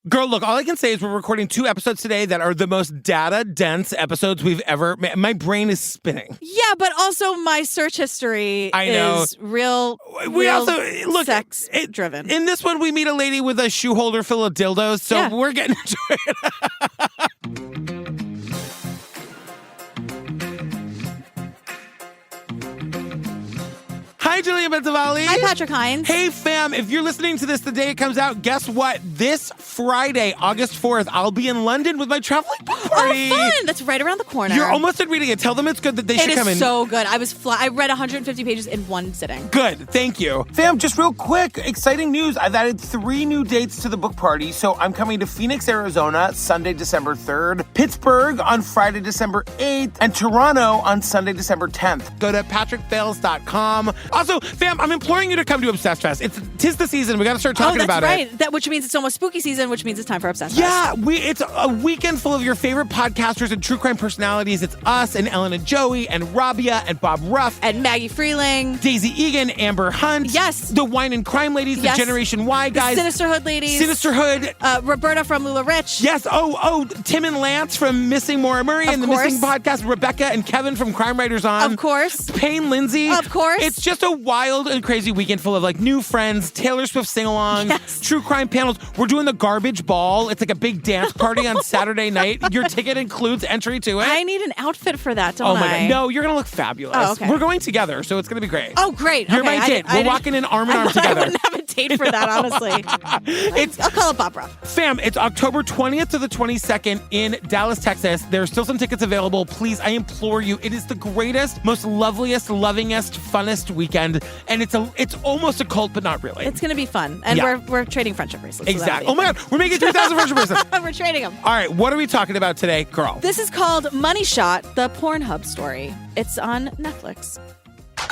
Girl, look, all I can say is we're recording 2 episodes today that are the most data-dense episodes we've ever made. My brain is spinning. Yeah, but also my search history is real sex-driven. In this one, we meet a lady with a shoe holder full of dildos, so we're getting into it. Hi, Julia Benzavali. Hi, Patrick Hines. Hey, fam. If you're listening to this the day it comes out, guess what? This Friday, August 4th, I'll be in London with my traveling book party. Oh, fun. That's right around the corner. You're almost done reading it. Tell them it's good that they should come in. It is so good. I read 150 pages in one sitting. Good. Thank you. Fam, just real quick, exciting news. I've added 3 new dates to the book party. So I'm coming to Phoenix, Arizona, Sunday, December 3rd, Pittsburgh on Friday, December 8th, and Toronto on Sunday, December 10th. Go to patrickfails.com. Also, fam, I'm imploring you to come to Obsessed Fest. Tis the season. We got to start talking about it. That's right. Which means it's almost spooky season, which means it's time for Obsessed Fest. Yeah, it's a weekend full of your favorite podcasters and true crime personalities. It's us and Ellen and Joey and Rabia and Bob Ruff. And Maggie Freeling. Daisy Egan, Amber Hunt. Yes. The Wine and Crime ladies, the Generation Y guys. The Sinisterhood ladies. Sinisterhood. Roberta from Lula Rich. Yes. Oh, Tim and Lance from Missing Maura Murray and the Missing Podcast. Rebecca and Kevin from Crime Writers On. Of course. Payne Lindsay. Of course. It's just a wild and crazy weekend full of like new friends, Taylor Swift sing-alongs, true crime panels. We're doing the Garbage Ball. It's like a big dance party on Saturday night. Your ticket includes entry to it. I need an outfit for that, don't I? Oh my God. No, you're going to look fabulous. Oh, okay. We're going together, so it's going to be great. Oh, great. You're my date. We're walking in arm in arm together. I wouldn't have a date for that, honestly. I'll call it Bob Ruff. Fam, it's October 20th to the 22nd in Dallas, Texas. There's still some tickets available. Please, I implore you. It is the greatest, most loveliest, lovingest, funnest weekend. And it's almost a cult, but not really. It's going to be fun. And we're trading friendship bracelets. Exactly. Oh my God. We're making 3,000 friendship bracelets. We're trading them. All right. What are we talking about today, girl? This is called Money Shot, the PornHub story. It's on Netflix.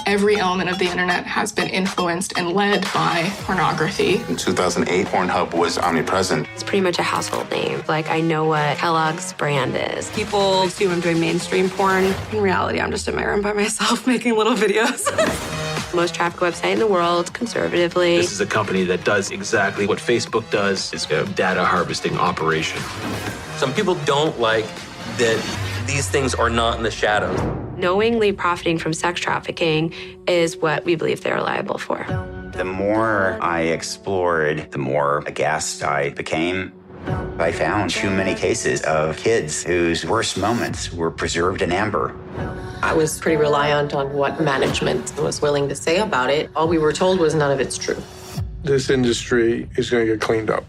Every element of the internet has been influenced and led by pornography. In 2008, PornHub was omnipresent. It's pretty much a household name. Like, I know what Kellogg's brand is. People assume I'm doing mainstream porn. In reality, I'm just in my room by myself making little videos. Most trafficked website in the world, conservatively. This is a company that does exactly what Facebook does. It's a data harvesting operation. Some people don't like that these things are not in the shadows. Knowingly profiting from sex trafficking is what we believe they're liable for. The more I explored, the more aghast I became. I found too many cases of kids whose worst moments were preserved in amber. I was pretty reliant on what management was willing to say about it. All we were told was none of it's true. This industry is going to get cleaned up.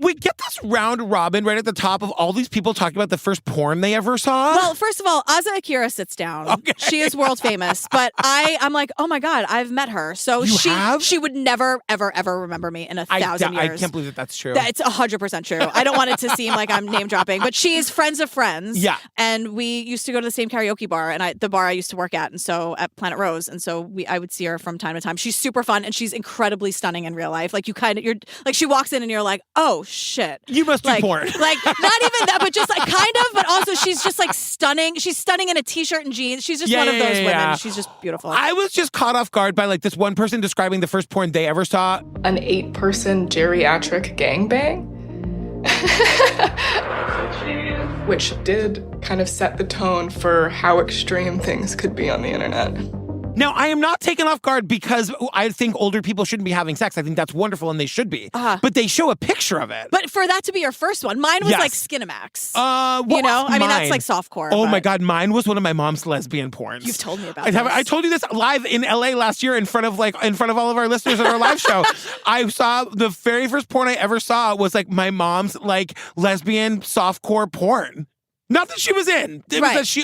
We get this round robin right at the top of all these people talking about the first porn they ever saw. Well, first of all, Aza Akira sits down. Okay. She is world famous, but I'm like, oh my God, I've met her. So she would never, ever, ever remember me in 1,000 years. I can't believe that's true. It's 100% true. I don't want it to seem like I'm name dropping, but she's friends of friends. Yeah. And we used to go to the same karaoke bar, and the bar I used to work at, and so at Planet Rose, and so I would see her from time to time. She's super fun, and she's incredibly stunning in real life. Like you're like she walks in, and you're like, oh shit. You must be porn. Like, not even that, but just like kind of, but also she's just like stunning. She's stunning in a t-shirt and jeans. She's just one of those women. She's just beautiful. I was just caught off guard by like this one person describing the first porn they ever saw. An 8-person geriatric gangbang. Which did kind of set the tone for how extreme things could be on the internet. Now, I am not taken off guard because I think older people shouldn't be having sex. I think that's wonderful and they should be. But they show a picture of it. But for that to be your first one, mine was like Skinamax. You know? I mean, that's like softcore. Oh my God, mine was one of my mom's lesbian porns. You've told me about this. I told you this live in LA last year in front of all of our listeners at our live show. I saw the very first porn I ever saw was like my mom's like lesbian softcore porn. Not that she was in. It was that she...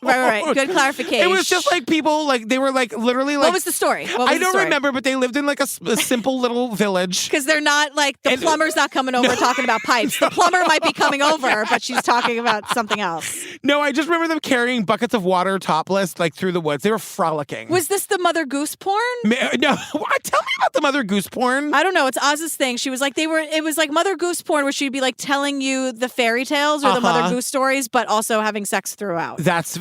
Right. Good clarification. It was just like people, like, they were like literally like... What was the story? I don't remember, but they lived in like a simple little village. Because they're not like, the plumber's not coming over talking about pipes. The plumber might be coming over, but she's talking about something else. No, I just remember them carrying buckets of water topless, like through the woods. They were frolicking. Was this the Mother Goose porn? No, tell me about the Mother Goose porn. I don't know. It's Oz's thing. She was like, it was like Mother Goose porn where she'd be like telling you the fairy tales or the Mother Goose stories, but also having sex throughout. That's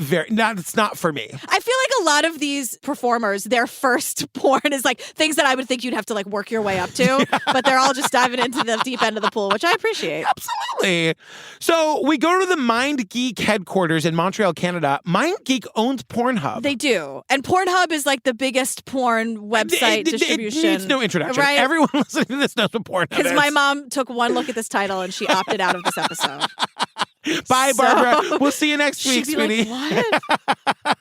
not for me. I feel like a lot of these performers, their first porn is like things that I would think you'd have to like work your way up to, but they're all just diving into the deep end of the pool, which I appreciate. Absolutely. So we go to the Mind Geek headquarters in Montreal, Canada. Mind Geek owns PornHub. They do. And PornHub is like the biggest porn website distribution. It needs no introduction. Right? Everyone listening to this knows what PornHub is. Because my mom took one look at this title and she opted out of this episode. Bye, Barbara. We'll see you next week, sweetie. Like, what?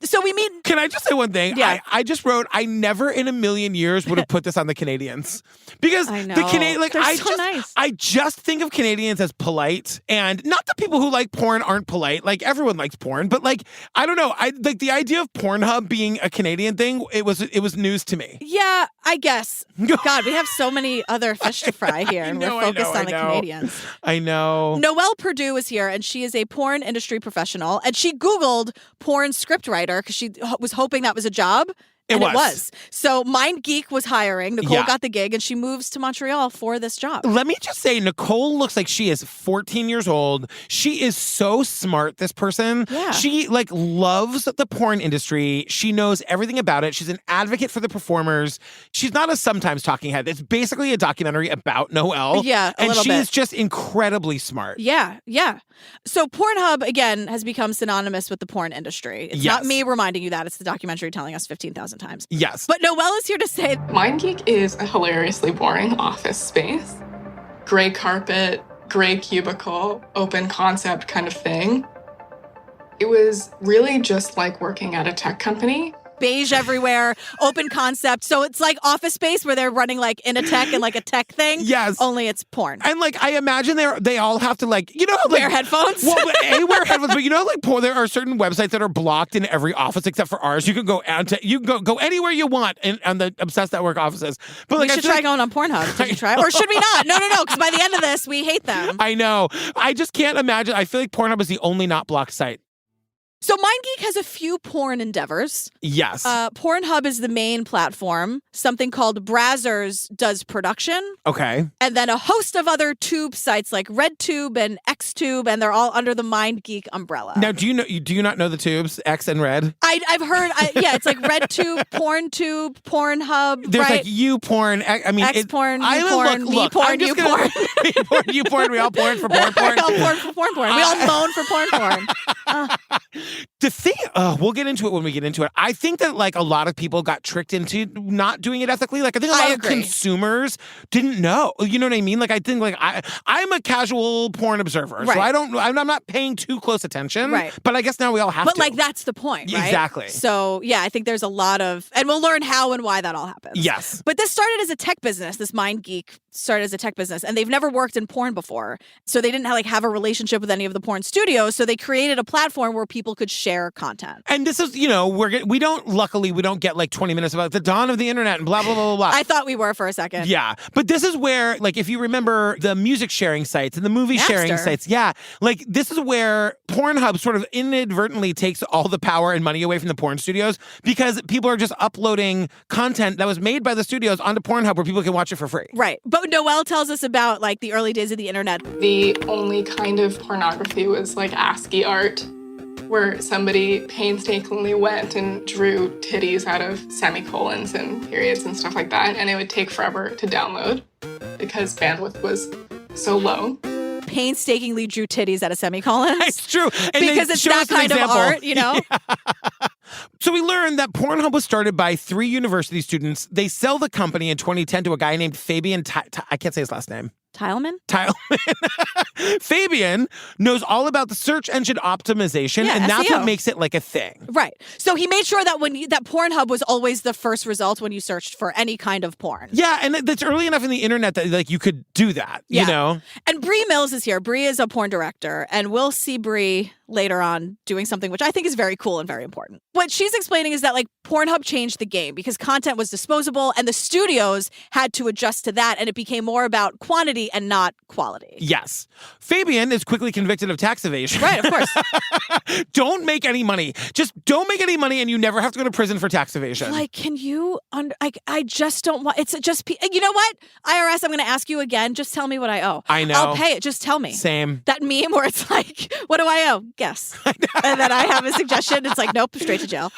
So we meet. Can I just say one thing? Yeah. I just wrote, I never in a million years would have put this on the Canadians. Because I know. the Canadian, like, They're so nice. I just think of Canadians as polite, and not that people who like porn aren't polite. Like, everyone likes porn, but like, I don't know. I like the idea of PornHub being a Canadian thing. It was news to me. Yeah, I guess. God, we have so many other fish to fry here, and we're focused on the Canadians. I know. Noelle Purdue is here, and she is a porn industry professional, and she Googled porn scriptwriter because she was hoping that was a job. And it was. So Mind Geek was hiring. Nicole got the gig, and she moves to Montreal for this job. Let me just say, Nicole looks like she is 14 years old. She is so smart, this person. Yeah. She, like, loves the porn industry. She knows everything about it. She's an advocate for the performers. She's not a sometimes talking head. It's basically a documentary about Noelle. Yeah, a little bit. And she's just incredibly smart. Yeah. So Pornhub, again, has become synonymous with the porn industry. It's not me reminding you that. It's the documentary telling us 15,000 times. Yes. But Noelle is here to say MindGeek is a hilariously boring office space. Gray carpet, gray cubicle, open concept kind of thing. It was really just like working at a tech company. beige everywhere, open concept. So it's like Office Space where they're running like in a tech and like a tech thing. Yes. Only it's porn. And like, I imagine they all have to like, you know, like, wear headphones. Well, wear headphones, but you know, like there are certain websites that are blocked in every office except for ours. You can go out you can go anywhere you want on the Obsessed Network offices. But like, we should try going on Pornhub. Did you try? Or should we not? No, because by the end of this, we hate them. I know. I just can't imagine. I feel like Pornhub is the only not blocked site. So MindGeek has a few porn endeavors. Yes. Pornhub is the main platform. Something called Brazzers does production. Okay. And then a host of other tube sites like RedTube and XTube, and they're all under the MindGeek umbrella. Now, do you not know the tubes, X and Red? I've heard, it's like RedTube, PornTube, Pornhub. There's right? like YouPorn. I mean, X-porn, YouPorn, MePorn, YouPorn. MePorn, YouPorn. We all porn for porn. We all porn for porn. We all moan for porn. The thing, we'll get into it when we get into it. I think that like a lot of people got tricked into not doing it ethically. Like I think a lot of consumers didn't know. You know what I mean? Like I think like I'm a casual porn observer, so I'm not paying too close attention. Right. But I guess now we all have to. But like that's the point, right? Exactly. So yeah, I think there's a lot of, and we'll learn how and why that all happens. Yes. But this started as a tech business. This MindGeek started as a tech business, and they've never worked in porn before, so they didn't have a relationship with any of the porn studios. So they created a platform where people could share content. And this is, we don't get like 20 minutes about the dawn of the internet and blah, blah, blah, blah, blah. I thought we were for a second. Yeah. But this is where, like, if you remember the music sharing sites and the movie sharing sites, like, this is where Pornhub sort of inadvertently takes all the power and money away from the porn studios because people are just uploading content that was made by the studios onto Pornhub where people can watch it for free. Right. But Noelle tells us about, like, the early days of the internet. The only kind of pornography was, like, ASCII art, where somebody painstakingly went and drew titties out of semicolons and periods and stuff like that, and it would take forever to download because bandwidth was so low. Painstakingly drew titties out of semicolons. It's true. And because it's that kind of art, Yeah. So we learned that Pornhub was started by 3 university students. They sell the company in 2010 to a guy named Fabian. I can't say his last name. Tileman? Fabian knows all about the search engine optimization, and that's SEO. what makes it like a thing. Right. So he made sure that that Pornhub was always the first result when you searched for any kind of porn. Yeah, and that's early enough in the internet that like you could do that, you know? And Bree Mills is here. Bree is a porn director, and we'll see Bree later on doing something which I think is very cool and very important. what she's explaining is that like Pornhub changed the game because content was disposable and the studios had to adjust to that, and it became more about quantity and not quality. Yes. Fabian is quickly convicted of tax evasion. Right, of course. Don't make any money. Just don't make any money and you never have to go to prison for tax evasion. Like, can you, I just don't want, it's just, you know what? IRS, I'm going to ask you again. Just tell me what I owe. I know. I'll pay it. Just tell me. Same. That meme where it's like, what do I owe? Guess. And then I have a suggestion. It's like, nope, straight to jail.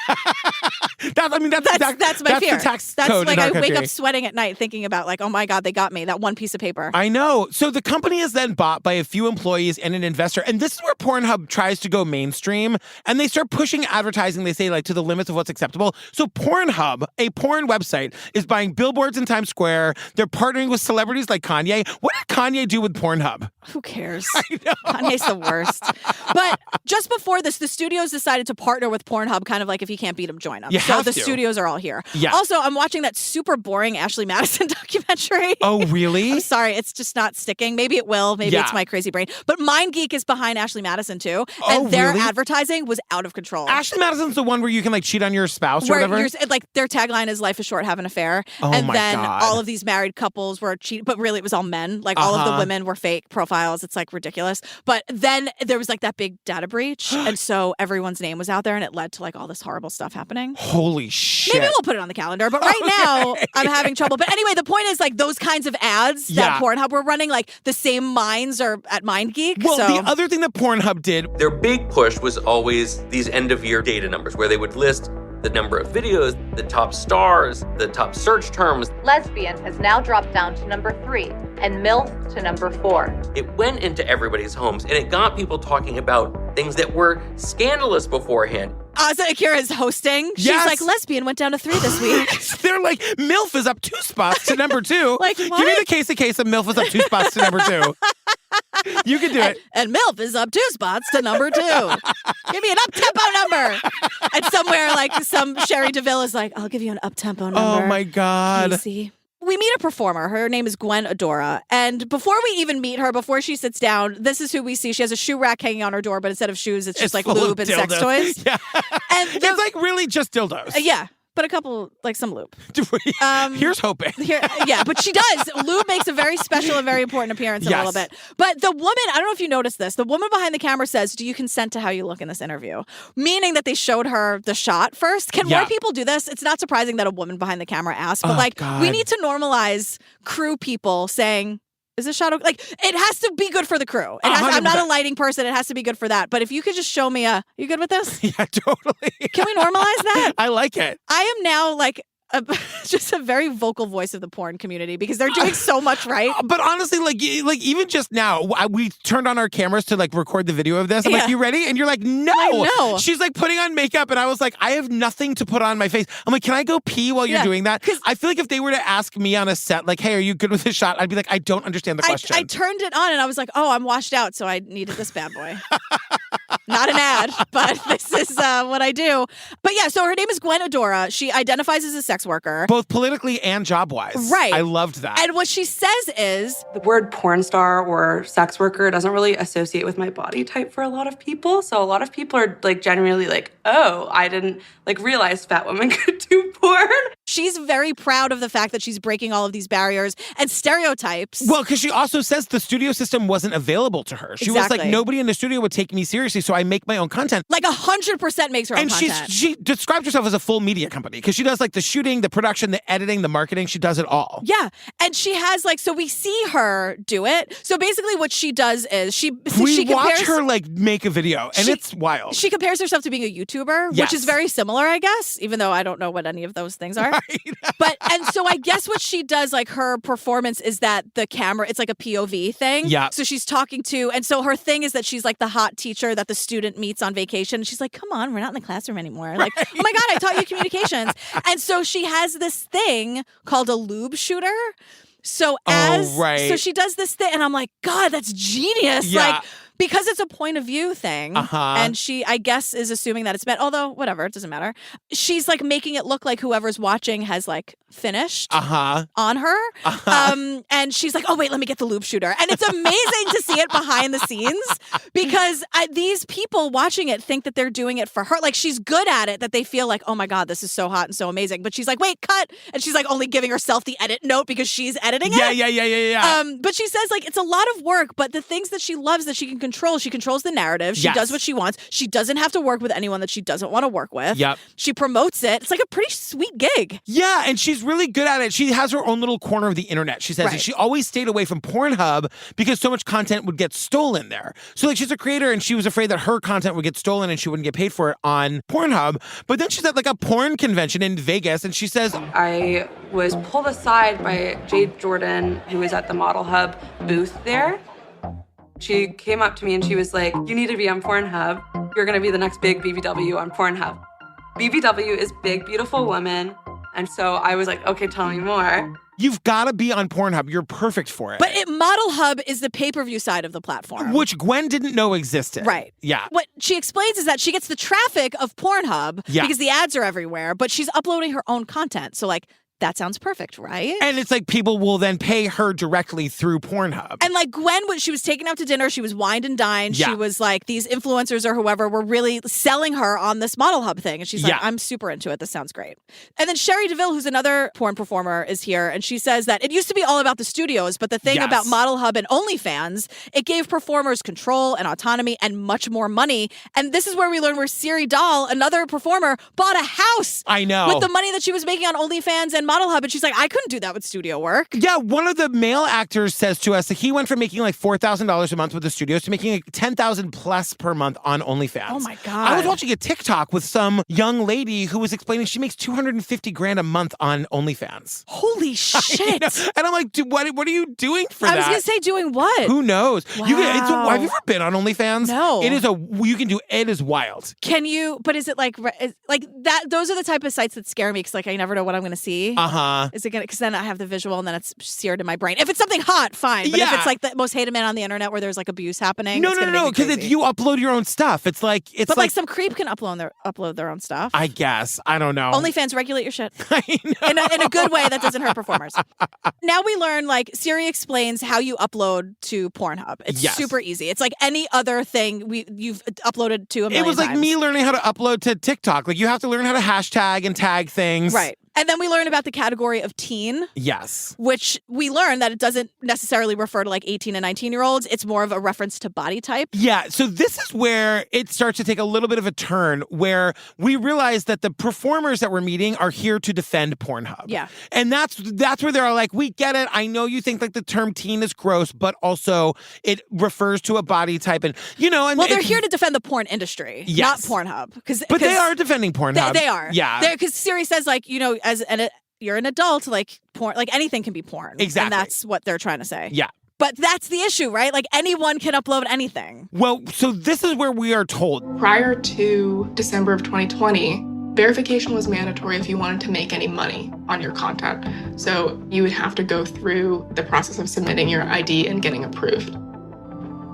That's my fear. That's The tax like code in our I wake country. up sweating at night thinking about like, oh my God, they got me. That one piece of paper. I know. So the company is then bought by a few employees and an investor. And this is where Pornhub tries to go mainstream. And they start pushing advertising, they say, like, to the limits of what's acceptable. So Pornhub, a porn website, is buying billboards in Times Square. They're partnering with celebrities like Kanye. What did Kanye do with Pornhub? Who cares? I know. Kanye's the worst. But just before this, the studios decided to partner with Pornhub, kind of like if you can't beat them, join them. You So have the to. studios are all here. Yeah. Also, I'm watching that super boring Ashley Madison documentary. Oh, really? I'm sorry, it's just not sticking. Maybe it will. Maybe Yeah. it's my crazy brain. But MindGeek is behind Ashley Madison too, Oh, and their really? advertising was out of control. Ashley Madison's the one where you can like cheat on your spouse or Where whatever. like their tagline is "Life is short, have an affair," Oh and my then God. all of these married couples were cheating, but really it was all men. Like all of the women were fake profiles. It's like ridiculous. But then there was like that big data breach, and so everyone's name was out there, and it led to like all this horrible stuff happening. Holy shit. Maybe we'll put it on the calendar, but right now I'm having trouble. But anyway, the point is like those kinds of ads that Pornhub were running, like the same minds are at MindGeek. Well, so. the other thing that Pornhub did, Their big push was always these end-of-year data numbers where they would list the number of videos, the top stars, the top search terms. Lesbian has now dropped down to number 3 and MILF to number 4. It went into everybody's homes, and it got people talking about things that were scandalous beforehand. Asa Akira is hosting. She's Yes. like, lesbian went down to 3 this week. they're like, MILF is up 2 spots to number 2. Like, Give me what? the case of MILF is up 2 spots to number 2. You can do it. And MILF is up 2 spots to number 2. Give me an up-tempo number. And somewhere, like, some Sherry DeVille is like, I'll give you an up-tempo number. Oh, my God. Casey. We meet a performer. Her name is Gwen Adora. And before we even meet her, before she sits down, this is who we see. She has a shoe rack hanging on her door, but instead of shoes, it's just like full of lube and sex dildos. toys. Yeah. And It's like really just dildos. yeah, but a couple, like some lube. Here's hoping. Yeah, but she does. Lube makes a very special and very important appearance in a Yes. little bit. But the woman, I don't know if you noticed this, the woman behind the camera says, do you consent to how you look in this interview? Meaning that they showed her the shot first. Can more people do this? It's not surprising that a woman behind the camera asked, but we need to normalize crew people saying, is this shot okay? Like, it has to be good for the crew. I'm not a lighting person. It has to be good for that. But if you could just show me you good with this? Yeah, totally. Can we normalize that? I like it. I am now like just a very vocal voice of the porn community because they're doing so much right. But honestly, like even just now, we turned on our cameras to like record the video of this. I'm like, you ready? And you're like, no. I know. She's like putting on makeup, and I was like, I have nothing to put on my face. I'm like, can I go pee while you're doing that? I feel like if they were to ask me on a set, like, hey, are you good with this shot? I'd be like, I don't understand the question. I turned it on and I was like, oh, I'm washed out, so I needed this bad boy. Not an ad, but this is what I do. But yeah, so her name is Gwen Adora. She identifies as a sex worker. Both politically and job-wise. Right. I loved that. And what she says is... The word porn star or sex worker doesn't really associate with my body type for a lot of people. So a lot of people are like genuinely like, oh, I didn't like realize fat women could do porn. She's very proud of the fact that she's breaking all of these barriers and stereotypes. Well, because she also says the studio system wasn't available to her. She was like, nobody in the studio would take me seriously, so I make my own content. Like 100% makes her own content. And she described herself as a full media company because she does like the shooting, the production, the editing, the marketing. She does it all. Yeah. And she has like, so we see her do it. So basically what she does is she watch her like make a video and it's wild. She compares herself to being a YouTuber, which is very similar, I guess, even though I don't know what any of those things are. Right. And so I guess what she does, like her performance is that the camera, it's like a POV thing. Yeah. So she's talking to, and so her thing is that she's like the hot teacher that the student meets on vacation. She's like, come on, we're not in the classroom anymore. Like, oh my God, I taught you communications. And so she has this thing called a lube shooter. So so she does this thing, and I'm like, God, that's genius. Yeah. Like, Because it's a point of view thing. And she, I guess, is assuming that it's meant, although whatever, it doesn't matter. She's like making it look like whoever's watching has like finished on her. And she's like, oh, wait, let me get the loop shooter. And it's amazing to see it behind the scenes because these people watching it think that they're doing it for her. Like she's good at it, that they feel like, oh my God, this is so hot and so amazing. But she's like, wait, cut. And she's like only giving herself the edit note because she's editing it. Yeah. But she says like it's a lot of work, but the things that she loves that she can control, she controls the narrative. She does what she wants. She doesn't have to work with anyone that she doesn't want to work with. Yep. She promotes it. It's like a pretty sweet gig. Yeah, and she's really good at it. She has her own little corner of the internet, she says. And she always stayed away from PornHub because so much content would get stolen there. So like she's a creator and she was afraid that her content would get stolen and she wouldn't get paid for it on PornHub. But then she's at like a porn convention in Vegas and she says, I was pulled aside by Jade Jordan, who was at the Model Hub booth there. She came up to me and she was like, you need to be on PornHub. You're going to be the next big BBW on PornHub. BBW is big, beautiful women. And so I was like, okay, tell me more. You've got to be on PornHub. You're perfect for it. But Model Hub is the pay-per-view side of the platform. Which Gwen didn't know existed. Right. Yeah. What she explains is that she gets the traffic of PornHub because the ads are everywhere, but she's uploading her own content. So like, that sounds perfect, right? And it's like people will then pay her directly through PornHub. And like Gwen, when she was taken out to dinner, she was wined and dined. Yeah. She was like, these influencers or whoever were really selling her on this Model Hub thing. And she's like, I'm super into it. This sounds great. And then Sherry DeVille, who's another porn performer, is here. And she says that it used to be all about the studios, but the thing about Model Hub and OnlyFans, it gave performers control and autonomy and much more money. And this is where we learn where Siri Dahl, another performer, bought a house. I know. With the money that she was making on OnlyFans and Model Hub. And she's like, I couldn't do that with studio work. Yeah, one of the male actors says to us that he went from making like $4,000 a month with the studios to making like $10,000 plus per month on OnlyFans. Oh my God. I was watching a TikTok with some young lady who was explaining she makes $250,000 a month on OnlyFans. Holy shit. And I'm like, dude, what are you doing for that? I was going to say, doing what? Who knows? Wow. Have you ever been on OnlyFans? No. It is wild. Can you, but is it like that? Those are the type of sites that scare me because like I never know what I'm going to see. Is it going to, because then I have the visual and then it's seared in my brain. If it's something hot, fine. But if it's like the most hated man on the internet where there's like abuse happening. No, because you upload your own stuff. It's like, some creep can upload their own stuff. I guess. I don't know. OnlyFans, regulate your shit. I know. In a good way that doesn't hurt performers. Now we learn, like, Siri explains how you upload to PornHub. It's super easy. It's like any other thing you've uploaded to a million times. It was like times. me learning how to upload to TikTok. Like, you have to learn how to hashtag and tag things. Right. And then we learn about the category of teen. Yes. Which we learn that it doesn't necessarily refer to like 18 and 19-year-olds. It's more of a reference to body type. Yeah. So this is where it starts to take a little bit of a turn where we realize that the performers that we're meeting are here to defend PornHub. Yeah. And that's where they're like, we get it. I know you think like the term teen is gross, but also it refers to a body type. And, and well, they're here to defend the porn industry, not PornHub. But they are defending PornHub. They are. Yeah. Because Siri says like, you're an adult, like porn, like anything can be porn. Exactly. And that's what they're trying to say. Yeah. But that's the issue, right? Like anyone can upload anything. Well, so this is where we are told. Prior to December of 2020, verification was mandatory if you wanted to make any money on your content. So you would have to go through the process of submitting your ID and getting approved.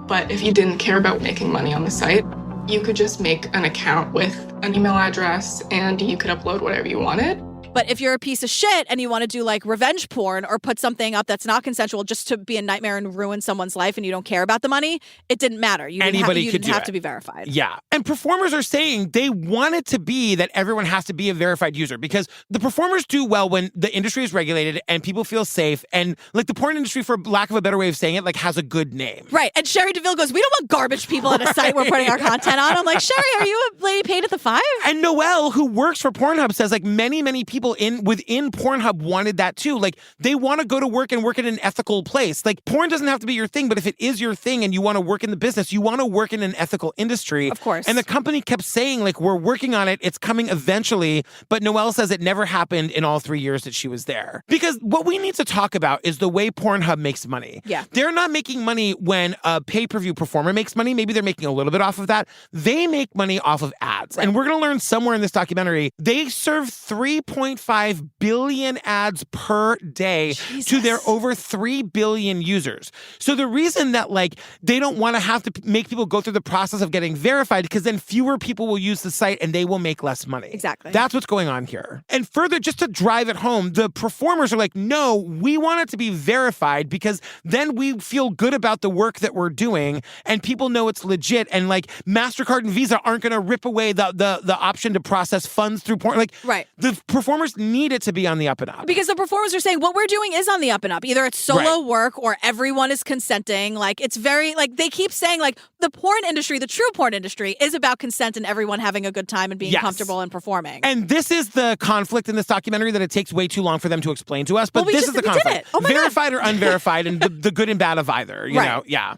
But if you didn't care about making money on the site, you could just make an account with an email address and you could upload whatever you wanted. But if you're a piece of shit and you want to do like revenge porn or put something up that's not consensual just to be a nightmare and ruin someone's life and you don't care about the money, it didn't matter. You didn't have to be verified. Yeah. And performers are saying they want it to be that everyone has to be a verified user because the performers do well when the industry is regulated and people feel safe. And like the porn industry, for lack of a better way of saying it, like has a good name. Right. And Sherry DeVille goes, we don't want garbage people at a site we're putting our content on. I'm like, Sherry, are you a lady paid at the 5? And Noelle, who works for PornHub, says like many people within PornHub wanted that too. Like they want to go to work and work in an ethical place. Like porn doesn't have to be your thing, but if it is your thing and you want to work in the business, you want to work in an ethical industry. Of course. And the company kept saying like, we're working on it. It's coming eventually. But Noelle says it never happened in all 3 years that she was there. Because what we need to talk about is the way PornHub makes money. Yeah. They're not making money when a pay-per-view performer makes money. Maybe they're making a little bit off of that. They make money off of ads. Right. And we're going to learn somewhere in this documentary, they serve 3.5 1.5 billion ads per day to their over 3 billion users. So the reason that like they don't want to have to make people go through the process of getting verified, because then fewer people will use the site and they will make less money. Exactly. That's what's going on here. And further, just to drive it home, the performers are like, no, we want it to be verified because then we feel good about the work that we're doing and people know it's legit. And like MasterCard and Visa aren't going to rip away the option to process funds through porn. Like, right. The performers need it to be on the up and up. Because the performers are saying what we're doing is on the up and up. Either it's solo work or everyone is consenting. Like, it's very, like, they keep saying, like, the porn industry, the true porn industry, is about consent and everyone having a good time and being comfortable and performing. And this is the conflict in this documentary that it takes way too long for them to explain to us. But this is the conflict. Did it. Oh my Verified or unverified, and the good and bad of either, you know? Yeah.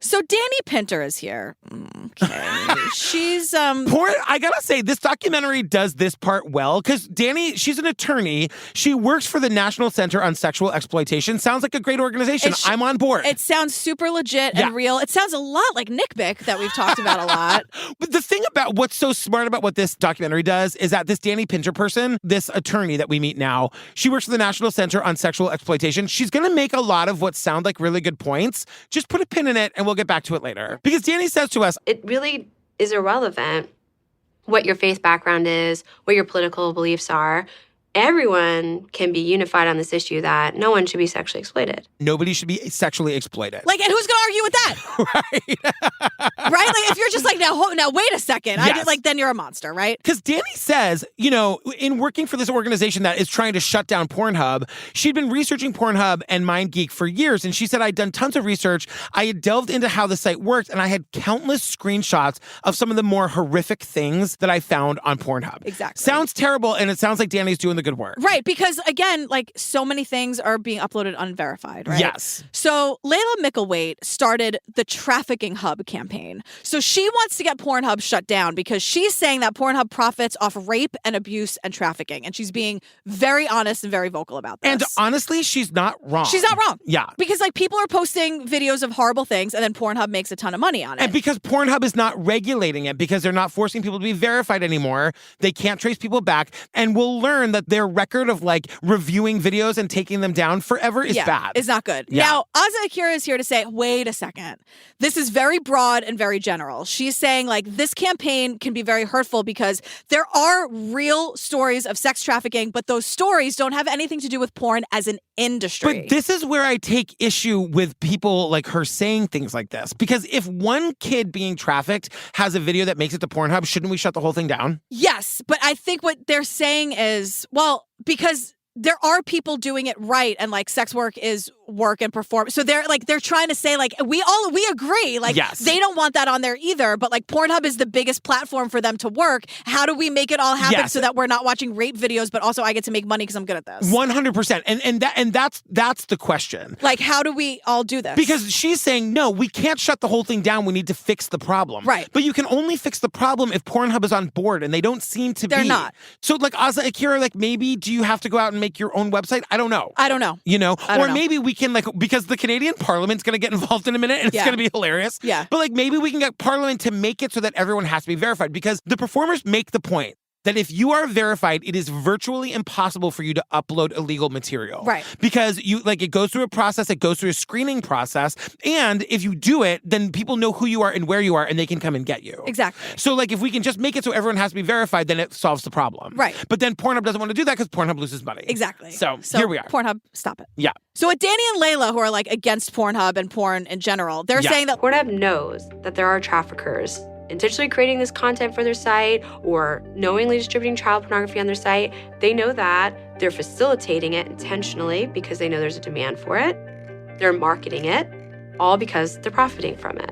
So Danny Pinter is here. Okay. She's porn. I gotta say, this documentary does this part well, because Danny, she's an attorney. She works for the National Center on Sexual Exploitation. Sounds like a great organization. I'm on board. It sounds super legit and real. It sounds a lot like Nick Bick that we've talked about a lot. But the thing about what's so smart about what this documentary does is that this Danny Pinter person, this attorney that we meet now, she works for the National Center on Sexual Exploitation. She's gonna make a lot of what sound like really good points. Just put a pin in it and we'll get back to it later. Because Danny says to us, it really is irrelevant what your faith background is, what your political beliefs are. Everyone can be unified on this issue that no one should be sexually exploited. Nobody should be sexually exploited. Like, and who's going to argue with that? Right? Like, if you're just like, now wait a second. Yes. Then you're a monster, right? Because Danny says, you know, in working for this organization that is trying to shut down PornHub, she'd been researching PornHub and MindGeek for years. And she said, I'd done tons of research. I had delved into how the site worked, and I had countless screenshots of some of the more horrific things that I found on PornHub. Exactly. Sounds terrible, and it sounds like Danny's doing the good work. Right, because again, like, so many things are being uploaded unverified, right? Yes. So Layla Micklethwait started the Trafficking Hub campaign. So she wants to get PornHub shut down because she's saying that PornHub profits off rape and abuse and trafficking. And she's being very honest and very vocal about this. And honestly, she's not wrong. She's not wrong. Yeah. Because like people are posting videos of horrible things and then PornHub makes a ton of money on it. And because PornHub is not regulating it, because they're not forcing people to be verified anymore, they can't trace people back. And we'll learn that their record of like reviewing videos and taking them down forever is bad. It's not good. Yeah. Now, Aza Akira is here to say, wait a second. This is very broad and very general. She's saying like this campaign can be very hurtful because there are real stories of sex trafficking, but those stories don't have anything to do with porn as an industry. But this is where I take issue with people like her saying things like this. Because if one kid being trafficked has a video that makes it to PornHub, shouldn't we shut the whole thing down? Yes, but I think what they're saying is, well, because there are people doing it right and like sex work is work and perform. So they're trying to say like we agree. Like they don't want that on there either, but like Pornhub is the biggest platform for them to work. How do we make it all happen so that we're not watching rape videos, but also I get to make money because I'm good at this? 100%. And that's the question. Like, how do we all do this? Because she's saying, no, we can't shut the whole thing down. We need to fix the problem. Right. But you can only fix the problem if Pornhub is on board, and they don't seem to be. They're not. So like Aza Akira, like maybe do you have to go out and make your own website? I don't know. You know? Or maybe we can like, because the Canadian Parliament's going to get involved in a minute and it's going to be hilarious. Yeah. But like maybe we can get Parliament to make it so that everyone has to be verified, because the performers make the point that if you are verified, it is virtually impossible for you to upload illegal material. Right. Because it goes through a process, it goes through a screening process, and if you do it, then people know who you are and where you are, and they can come and get you. Exactly. So like if we can just make it so everyone has to be verified, then it solves the problem. Right. But then Pornhub doesn't want to do that because Pornhub loses money. Exactly. So here we are. Pornhub, stop it. Yeah. So with Danny and Layla, who are like against Pornhub and porn in general, they're saying that Pornhub knows that there are traffickers intentionally creating this content for their site or knowingly distributing child pornography on their site. They know that. They're facilitating it intentionally because they know there's a demand for it. They're marketing it, all because they're profiting from it.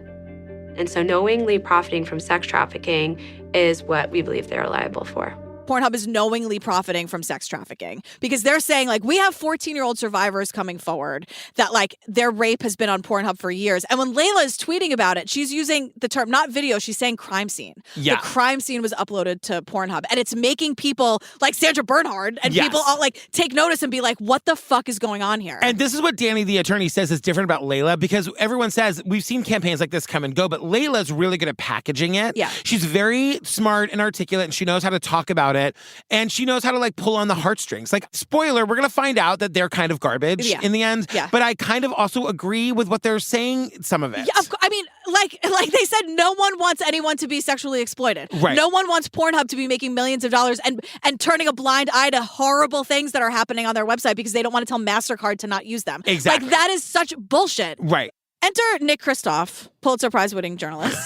And so knowingly profiting from sex trafficking is what we believe they're liable for. Pornhub is knowingly profiting from sex trafficking because they're saying like we have 14-year-old survivors coming forward that like their rape has been on Pornhub for years. And when Layla is tweeting about it, she's using the term, not video, she's saying crime scene. Yeah. The crime scene was uploaded to Pornhub, and it's making people like Sandra Bernhard and people all like take notice and be like, what the fuck is going on here? And this is what Danny, the attorney, says is different about Layla, because everyone says we've seen campaigns like this come and go, but Layla's really good at packaging it. Yeah. She's very smart and articulate, and she knows how to talk about about it. And she knows how to like pull on the heartstrings. Like, spoiler, we're going to find out that they're kind of garbage in the end. Yeah. But I kind of also agree with what they're saying, some of it. Yeah, I mean, like they said, no one wants anyone to be sexually exploited. Right. No one wants Pornhub to be making millions of dollars and turning a blind eye to horrible things that are happening on their website because they don't want to tell MasterCard to not use them. Exactly. Like, that is such bullshit. Right. Enter Nick Kristof, Pulitzer Prize-winning journalist.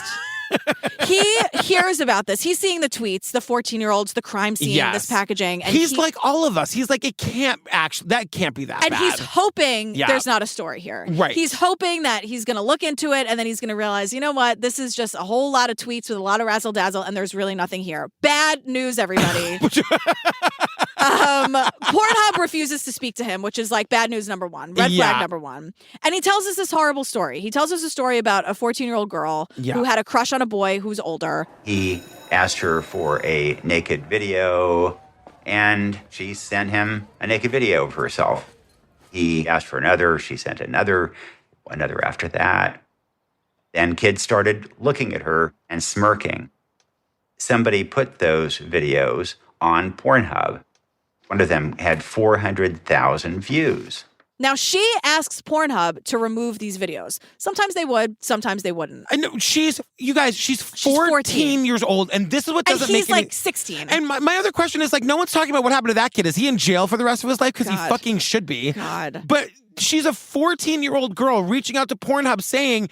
He hears about this. He's seeing the tweets, the 14-year-olds, the crime scene, this packaging. And he's like all of us. He's like, it can't actually, that can't be that bad. And he's hoping there's not a story here. Right. He's hoping that he's going to look into it and then he's going to realize, you know what? This is just a whole lot of tweets with a lot of razzle-dazzle and there's really nothing here. Bad news, everybody. Pornhub refuses to speak to him, which is like bad news number one, red flag number one. And he tells us this horrible story. He tells us a story about a 14-year-old girl who had a crush on a boy who's older. He asked her for a naked video, and she sent him a naked video of herself. He asked for another. She sent another after that. Then kids started looking at her and smirking. Somebody put those videos on Pornhub. One of them had 400,000 views. Now, she asks Pornhub to remove these videos. Sometimes they would, sometimes they wouldn't. I know she's 14 years old, and this is what doesn't make he's like 16. And my other question is, like, no one's talking about what happened to that kid. Is he in jail for the rest of his life? Because he fucking should be. God. But she's a 14-year-old girl reaching out to Pornhub saying,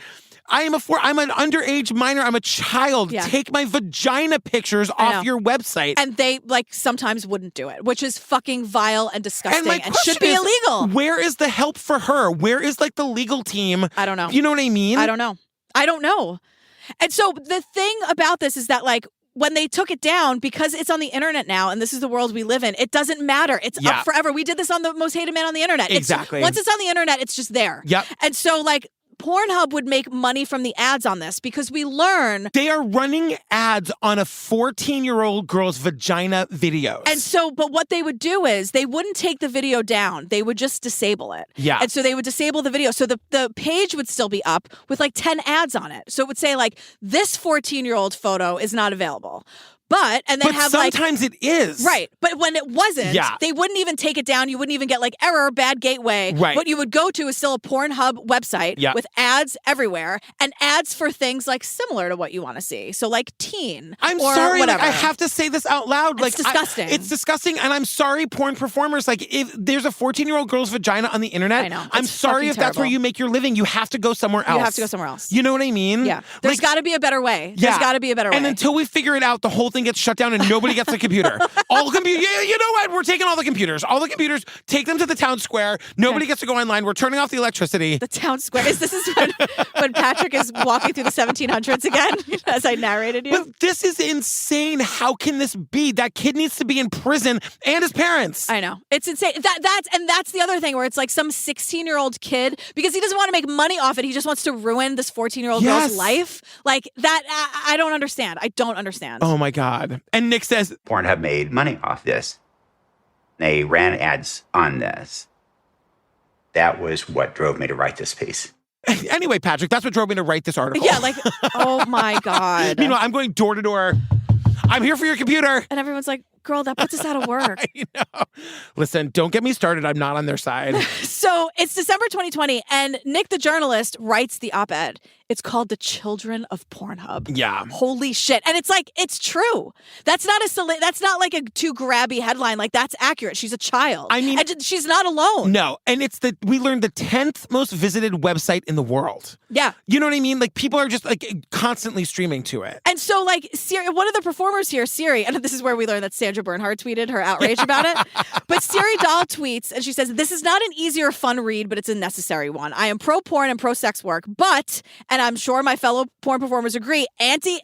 I'm an underage minor. I'm a child. Yeah. Take my vagina pictures off your website. And they, like, sometimes wouldn't do it, which is fucking vile and disgusting and should be is, illegal. Where is the help for her? Where is, like, the legal team? I don't know. You know what I mean? I don't know. And so the thing about this is that, like, when they took it down, because it's on the internet now, and this is the world we live in, it doesn't matter. It's up forever. We did this on the Most Hated Man on the Internet. Exactly. Once it's on the internet, it's just there. Yep. And so, like, Pornhub would make money from the ads on this because we learn they are running ads on a 14-year-old girl's vagina videos. And so, but what they would do is they wouldn't take the video down. They would just disable it. Yeah. And so they would disable the video. So the page would still be up with like 10 ads on it. So it would say like, this 14-year-old photo is not available. But sometimes it is. Right. But when it wasn't, they wouldn't even take it down. You wouldn't even get like error, bad gateway. Right. What you would go to is still a Pornhub website with ads everywhere and ads for things like similar to what you want to see. So like teen. I'm or sorry, whatever. like, I have to say this out loud. It's disgusting. It's disgusting. And I'm sorry, porn performers. Like, if there's a 14-year-old girl's vagina on the internet, I know. I'm sorry if that's where you make your living. You have to go somewhere else. You have to go somewhere else. You know what I mean? Yeah. There's got to be a better way. There's got to be a better way. And until we figure it out, the whole thing gets shut down and nobody gets a computer. All computers. Yeah, you know what? We're taking all the computers. All the computers, take them to the town square. Nobody gets to go online. We're turning off the electricity. The town square. This is when Patrick is walking through the 1700s again, as I narrated you. But this is insane. How can this be? That kid needs to be in prison and his parents. I know. It's insane. That's the other thing where it's like some 16-year-old kid, because he doesn't want to make money off it. He just wants to ruin this 14-year-old girl's life. Like that, I don't understand. I don't understand. Oh my God. And Nick says, Pornhub made money off this. They ran ads on this. That was what drove me to write this piece. Anyway, Patrick, that's what drove me to write this article. Yeah, like, oh my God. Meanwhile, I'm going door to door. I'm here for your computer. And everyone's like, girl, that puts us out of work. I know. Listen, don't get me started. I'm not on their side. So it's December 2020, and Nick the journalist writes the op-ed. It's called The Children of Pornhub. Yeah. Holy shit. And it's like, it's true. That's not like a too grabby headline. Like, that's accurate. She's a child. I mean, and she's not alone. No. And we learned the 10th most visited website in the world. Yeah. You know what I mean? Like, people are just like constantly streaming to it. And so like Siri, one of the performers here, Siri, and this is where we learned that Sandra Bernhard tweeted her outrage about it. But Siri Dahl tweets, and she says, "This is not an easy or fun read, but it's a necessary one. I am pro-porn and pro-sex work, but, and I'm sure my fellow porn performers agree,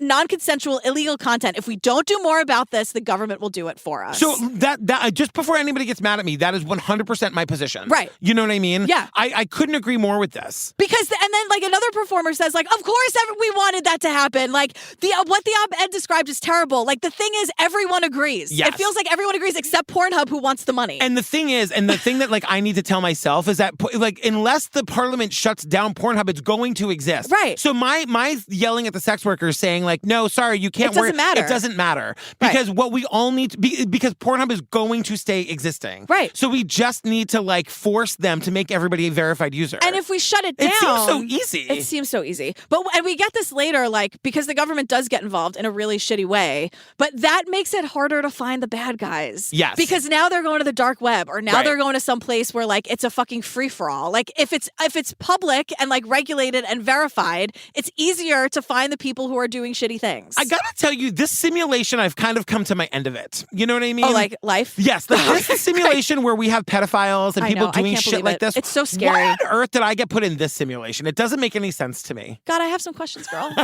non-consensual, illegal content. If we don't do more about this, the government will do it for us." So that just before anybody gets mad at me, that is 100% my position. Right. You know what I mean? Yeah. I couldn't agree more with this. Because, and then like another performer says like, of course we wanted that to happen. Like what the op-ed described is terrible. Like the thing is, everyone agrees. It feels like everyone agrees except Pornhub, who wants the money. And the thing that like I need to tell myself is that like unless the parliament shuts down Pornhub, it's going to exist. Right. So my yelling at the sex workers saying like, no, sorry, you can't work. It doesn't matter. Because what we all need to be, because Pornhub is going to stay existing. Right. So we just need to like force them to make everybody a verified user. And if we shut it down. It seems so easy. It seems so easy. And we get this later, like, because the government does get involved in a really shitty way, but that makes it harder to find the bad guys. Yes. Because now they're going to the dark web, or now they're going to some place where like it's a fucking free-for-all. Like if it's public and like regulated and verified, it's easier to find the people who are doing shitty things. I gotta tell you, this simulation, I've kind of come to my end of it. You know what I mean? Oh, like life? Yes. Like this simulation where we have pedophiles and people doing shit like this. It's so scary. Why on earth did I get put in this simulation? It doesn't make any sense to me. God, I have some questions, girl.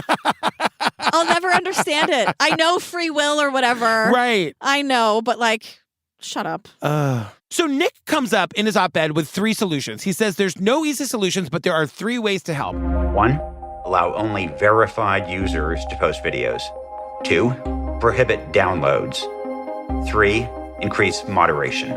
I'll never understand it. I know free will or whatever. Right. I know, but like, shut up. So Nick comes up in his op-ed with 3 solutions. He says there's no easy solutions, but there are 3 ways to help. 1, allow only verified users to post videos. 2, prohibit downloads. 3, increase moderation.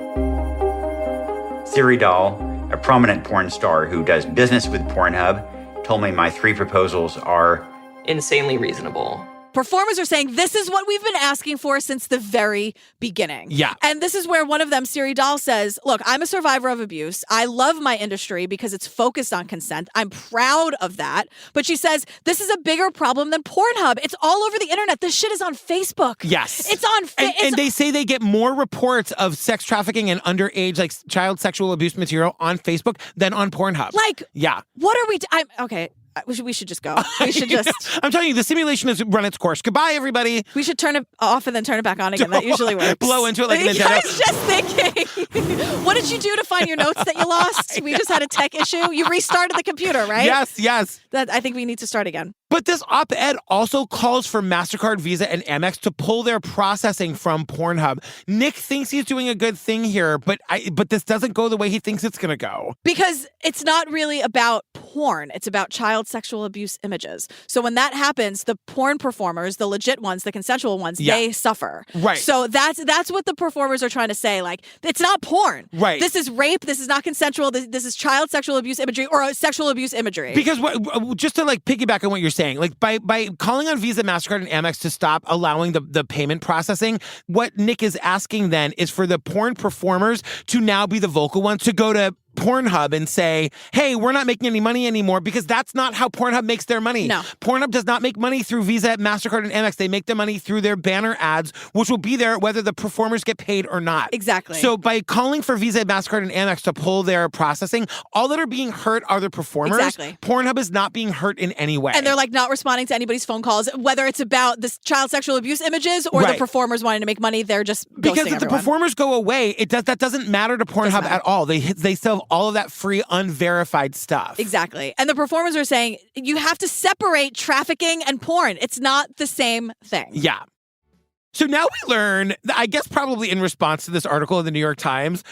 Siri Doll, a prominent porn star who does business with Pornhub, told me my 3 proposals are insanely reasonable. Performers are saying this is what we've been asking for since the very beginning. Yeah. And this is where one of them, Siri Doll, says, look, I'm a survivor of abuse. I love my industry because it's focused on consent. I'm proud of that. But she says, this is a bigger problem than Pornhub. It's all over the internet. This shit is on Facebook. Yes. It's on Facebook. And they say they get more reports of sex trafficking and underage, like child sexual abuse material on Facebook than on Pornhub. Like, yeah. What are we okay. We should just go. We should just... I'm telling you, the simulation has run its course. Goodbye, everybody. We should turn it off and then turn it back on again. That usually works. Blow into it like a Nintendo. I was just thinking. What did you do to find your notes that you lost? We just had a tech issue. You restarted the computer, right? Yes. I think we need to start again. But this op-ed also calls for MasterCard, Visa, and Amex to pull their processing from Pornhub. Nick thinks he's doing a good thing here, but this doesn't go the way he thinks it's going to go. Because it's not really about porn. It's about child sexual abuse images. So when that happens, the porn performers, the legit ones, the consensual ones, they suffer. Right. So that's what the performers are trying to say. Like, it's not porn. Right. This is rape. This is not consensual. This is child sexual abuse imagery or sexual abuse imagery. Because just to like piggyback on what you're saying, like by calling on Visa, MasterCard, and Amex to stop allowing the payment processing, what Nick is asking then is for the porn performers to now be the vocal ones to go to Pornhub and say, hey, we're not making any money anymore, because that's not how Pornhub makes their money. No. Pornhub does not make money through Visa, MasterCard, and Amex. They make their money through their banner ads, which will be there whether the performers get paid or not. Exactly. So by calling for Visa, MasterCard, and Amex to pull their processing, all that are being hurt are the performers. Exactly. Pornhub is not being hurt in any way. And they're like not responding to anybody's phone calls, whether it's about this child sexual abuse images or the performers wanting to make money. They're just because if the performers go away, that doesn't matter to Pornhub at all. They still have all of that free unverified stuff. Exactly. And the performers are saying you have to separate trafficking and porn. It's not the same thing. Yeah. So now we learn, I guess probably in response to this article in the New York Times,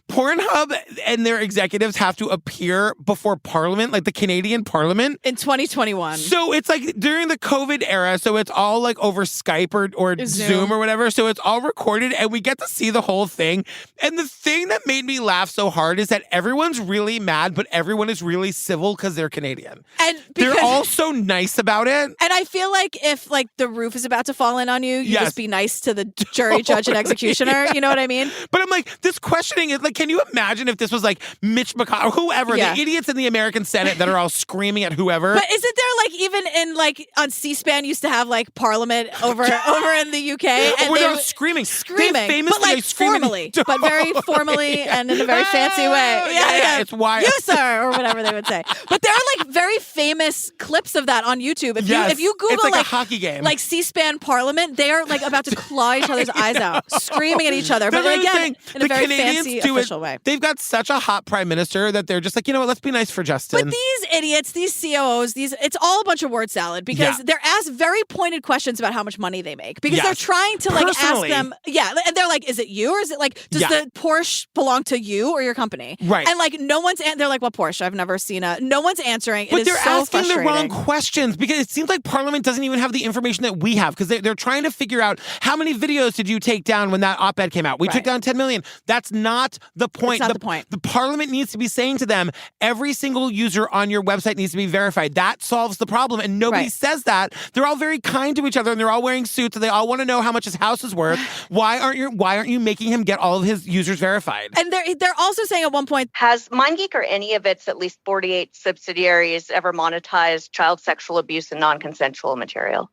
Pornhub and their executives have to appear before Parliament, like the Canadian Parliament. In 2021. So it's like during the COVID era, so it's all like over Skype or Zoom or whatever. So it's all recorded and we get to see the whole thing. And the thing that made me laugh so hard is that everyone's really mad, but everyone is really civil because they're Canadian. And they're all so nice about it. And I feel like if like the roof is about to fall in on you, just be nice to the jury, judge, and executioner. You know what I mean? But I'm like, this questioning is like, can you imagine if this was like Mitch McConnell or whoever, the idiots in the American Senate that are all screaming at whoever? But isn't there like even in like on C-SPAN used to have like Parliament over in the UK, and they're all screaming, but like formally, but very formally and in a very fancy way. Yeah, it's wild. You sir, or whatever they would say. But there are like very famous clips of that on YouTube. If you Google it's like a hockey game, like C-SPAN Parliament, they are like about to claw each other's eyes out, screaming at each other. But again, in a very fancy, official way. They've got such a hot prime minister that they're just like, you know what, let's be nice for Justin. But these idiots, these COOs, it's all all a bunch of word salad because they're asked very pointed questions about how much money they make because they're trying to like ask them. Yeah. And they're like, is it you or is it like, does the Porsche belong to you or your company? Right. And like no one's, they're like, what Porsche? I've never seen no one's answering. But they're so asking the wrong questions because it seems like Parliament doesn't even have the information that we have because they're trying to figure out how many videos did you take down when that op-ed came out? We took down 10 million. That's not the point. That's not the point. The Parliament needs to be saying to them, every single user on your website needs to be verified. That solves the problem. And nobody says that. They're all very kind to each other and they're all wearing suits and they all want to know how much his house is worth. Why aren't you making him get all of his users verified? And they're also saying at one point, has MindGeek or any of its at least 48 subsidiaries ever monetized child sexual abuse and non-consensual material?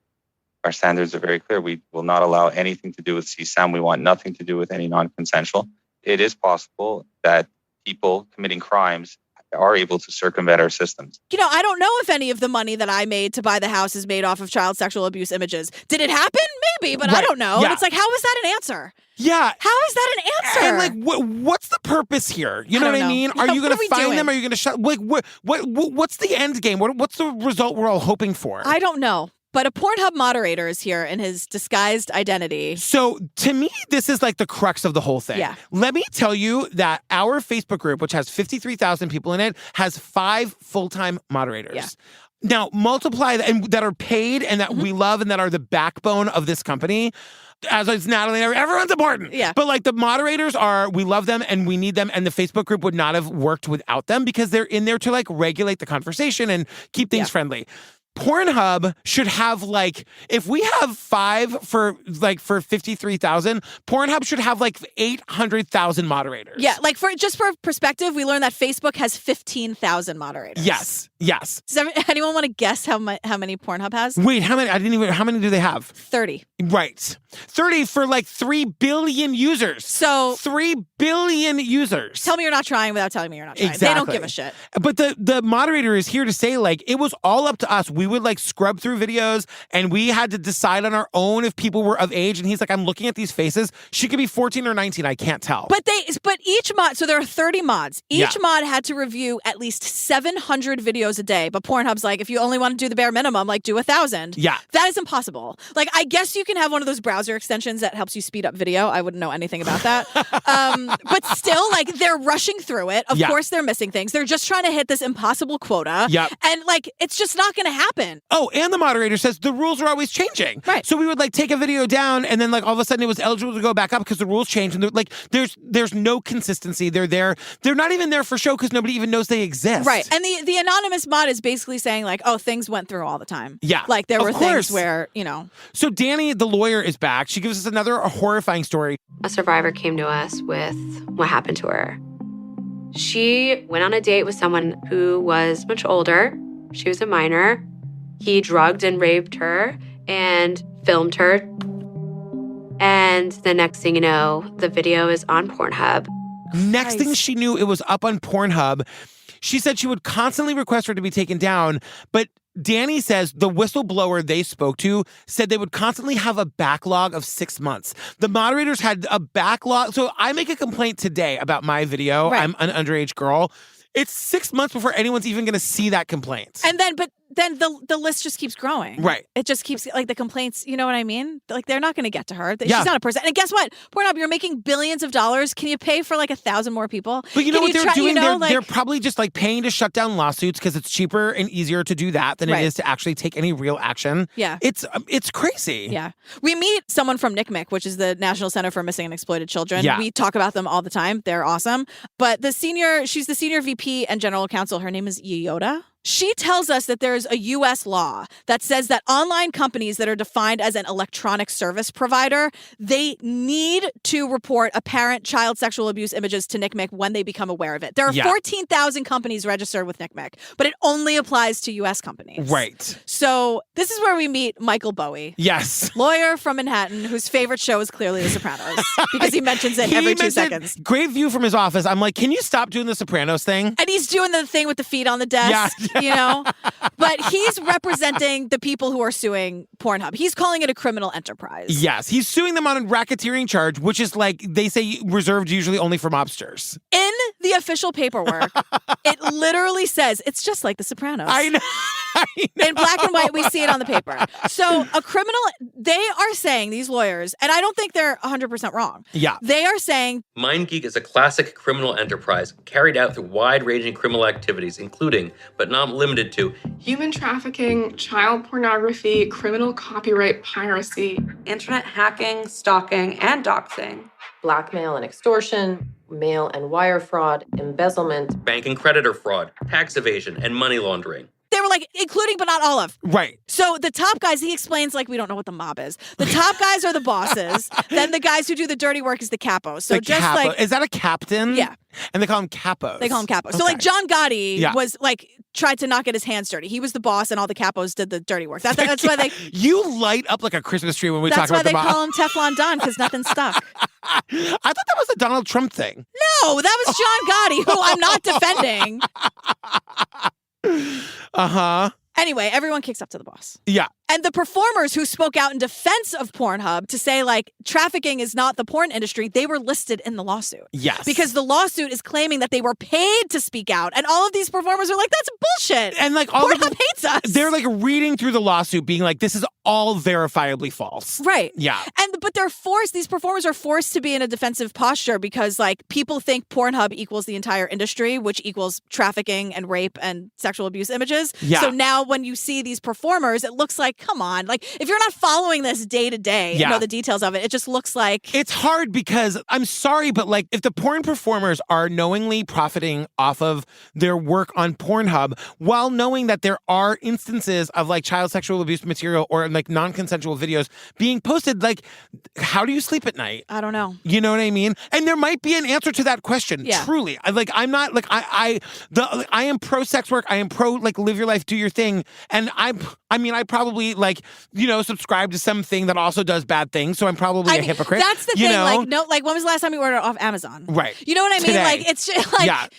Our standards are very clear. We will not allow anything to do with CSAM. We want nothing to do with any non-consensual. It is possible that people committing crimes are able to circumvent our systems. You know, I don't know if any of the money that I made to buy the house is made off of child sexual abuse images. Did it happen? Maybe, but I don't know. Yeah. It's like, how is that an answer? Yeah. How is that an answer? And like, what's the purpose here? You know what I mean? Are you going to find them? Are you going to shut? Like, what's the end game? What's the result we're all hoping for? I don't know. But a PornHub moderator is here in his disguised identity. So to me, this is like the crux of the whole thing. Yeah. Let me tell you that our Facebook group, which has 53,000 people in it, has 5 full-time moderators. Yeah. Now, multiply that are paid and that we love and that are the backbone of this company. As it's Natalie and everyone's important. Yeah. But like the moderators we love them and we need them. And the Facebook group would not have worked without them because they're in there to like regulate the conversation and keep things friendly. PornHub should have like, if we have 5 for 53,000, PornHub should have like 800,000 moderators. Yeah, like for perspective, we learned that Facebook has 15,000 moderators. Yes. Does anyone want to guess how many PornHub has? Wait, how many do they have? 30. Right. 30 for like 3 billion users. So 3 billion users. Tell me you're not trying without telling me you're not trying. Exactly. They don't give a shit. But the moderator is here to say like, it was all up to us. We would like scrub through videos and we had to decide on our own if people were of age. And he's like, I'm looking at these faces. She could be 14 or 19. I can't tell. But each mod, so there are 30 mods. Each mod had to review at least 700 videos a day. But Pornhub's like, if you only want to do the bare minimum, like do 1,000. Yeah. That is impossible. Like, I guess you can have one of those browser extensions that helps you speed up video. I wouldn't know anything about that. But still, like, they're rushing through it. Of course, they're missing things. They're just trying to hit this impossible quota. Yep. And like, it's just not going to happen. Oh, and the moderator says the rules are always changing. Right. So we would like take a video down and then like all of a sudden it was eligible to go back up because the rules changed. And like, there's no consistency. They're there. They're not even there for show because nobody even knows they exist. Right. And the anonymous mod is basically saying like, oh, things went through all the time. Yeah. Like there were things where, you know. So Danny, the lawyer, is back. She gives us another horrifying story. A survivor came to us with what happened to her. She went on a date with someone who was much older. She was a minor. He drugged and raped her and filmed her. And the next thing you know, the video is on PornHub. Next thing she knew, it was up on PornHub. She said she would constantly request for it to be taken down, but Danny says the whistleblower they spoke to said they would constantly have a backlog of 6 months. The moderators had a backlog. So I make a complaint today about my video. Right. I'm an underage girl. It's 6 months before anyone's even going to see that complaint. And then the list just keeps growing. Right. It just keeps, like, the complaints, you know what I mean? Like, they're not going to get to her. She's not a person. And guess what? Pornhub, you're making billions of dollars. Can you pay for, like, 1,000 more people? But you know what they're doing? Like, they're probably just, like, paying to shut down lawsuits because it's cheaper and easier to do that than it is to actually take any real action. Yeah. It's crazy. Yeah. We meet someone from NCMEC, which is the National Center for Missing and Exploited Children. Yeah. We talk about them all the time. They're awesome. But she's the senior VP and general counsel. Her name is Yoda. She tells us that there's a U.S. law that says that online companies that are defined as an electronic service provider, they need to report apparent child sexual abuse images to NCMEC when they become aware of it. There are 14,000 companies registered with NCMEC, but it only applies to U.S. companies. Right. So this is where we meet Michael Bowie. Yes. Lawyer from Manhattan, whose favorite show is clearly The Sopranos, because he mentions it every 2 seconds. Great view from his office. I'm like, can you stop doing the Sopranos thing? And he's doing the thing with the feet on the desk. Yeah. You know, but he's representing the people who are suing Pornhub. He's calling it a criminal enterprise. Yes, he's suing them on a racketeering charge, which is like they say reserved usually only for mobsters. In the official paperwork, it literally says it's just like The Sopranos. I know. In black and white, we see it on the paper. So a criminal, they are saying, these lawyers, and I don't think they're 100% wrong. Yeah. They are saying MindGeek is a classic criminal enterprise carried out through wide-ranging criminal activities, including, but not limited to, human trafficking, child pornography, criminal copyright piracy, internet hacking, stalking, and doxing, Blackmail and extortion, mail and wire fraud, embezzlement, bank and creditor fraud, tax evasion, and money laundering. they were like, including but not all of. Right. So the top guys, he explains like, we don't know what the mob is. The top guys are the bosses. Then the guys who do the dirty work is the capos. So The just capo. like, Is that a captain? Yeah. And they call him capos. they call him capos. So Okay. like John Gotti Yeah. was like, tried to not get his hands dirty. He was the boss and all the capos did the dirty work. That's why they... You light up like a Christmas tree when we talk That's why about they the mob. call him Teflon Don, because nothing stuck. I thought that was a Donald Trump thing. No, that was John Gotti, who I'm not defending. Uh-huh. Anyway, everyone kicks up to the boss. Yeah. And the performers who spoke out in defense of Pornhub to say, like, trafficking is not the porn industry, they were listed in the lawsuit. Yes. Because the lawsuit is claiming that they were paid to speak out. And all of these performers are like, that's bullshit. And like all Pornhub hates us. They're like reading through the lawsuit being like, this is all verifiably false. Right. Yeah. But they're forced, these performers are forced to be in a defensive posture because, like, people think Pornhub equals the entire industry, which equals trafficking and rape and sexual abuse images. Yeah. So now when you see these performers, it looks like, come on. Like, if you're not following this day to day, you know the details of it, it just looks like... It's hard because, I'm sorry, but like, if the porn performers are knowingly profiting off of their work on Pornhub while knowing that there are instances of like child sexual abuse material or like non-consensual videos being posted, like, how do you sleep at night? I don't know. You know what I mean? And there might be an answer to that question. Yeah. Truly. I'm not like, I am pro sex work. I am pro like live your life, do your thing. And I probably like, you know, subscribe to something that also does bad things. So I'm probably a hypocrite. That's the thing. Like, no, like, when was the last time you ordered off Amazon? Right. You know what I mean? Today. Like, it's just like,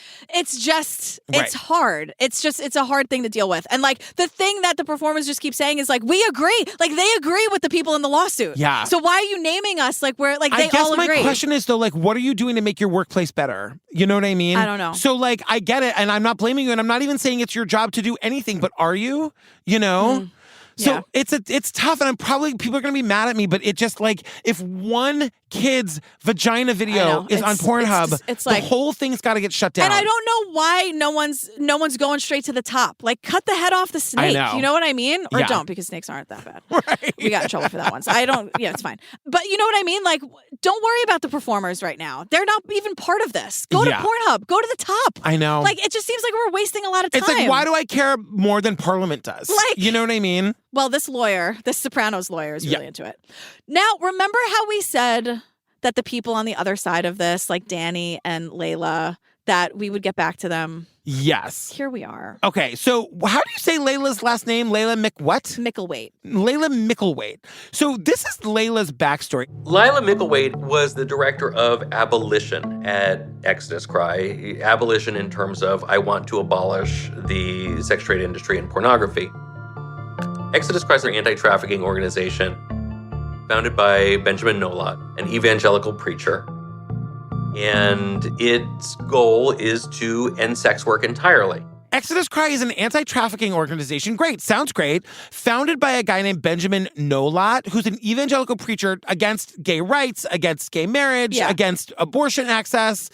it's hard. It's a hard thing to deal with. And like, the thing that the performers just keep saying is like, we agree. Like, they agree with the people in the lawsuit. Yeah. So why are you naming us? Like, we're like, they all agree. I guess my question is though, like, what are you doing to make your workplace better? You know what I mean? I don't know. So like, I get it. And I'm not blaming you. And I'm not even saying it's your job to do anything, but are you? You know? So it's tough, and people are gonna be mad at me, but it just like, if one kid's vagina video is on Pornhub, it's the like, whole thing's got to get shut down. And I don't know why no one's going straight to the top. Like, cut the head off the snake. I know. You know what I mean? Or Yeah. don't, because snakes aren't that bad. Right. We got in trouble for that once. I don't. Yeah, it's fine. But you know what I mean? Like, don't worry about the performers right now. They're not even part of this. Go to Pornhub. Go to the top. I know. Like, it just seems like we're wasting a lot of time. It's like, why do I care more than Parliament does? Like, you know what I mean? Well, this Sopranos lawyer is really into it. Now, remember how we said that the people on the other side of this, like Danny and Layla, that we would get back to them? Yes. Here we are. Okay, so how do you say Layla's last name? Layla what? Micklethwait. Layla Micklethwait. So this is Layla's backstory. Lila Micklethwait was the director of abolition at Exodus Cry. Abolition in terms of, I want to abolish the sex trade industry and pornography. Exodus Cry is an anti-trafficking organization founded by Benjamin Nolat, an evangelical preacher. And its goal is to end sex work entirely. Exodus Cry is an anti-trafficking organization. Great. Sounds great. Founded by a guy named Benjamin Nolat, who's an evangelical preacher against gay rights, against gay marriage, against abortion access.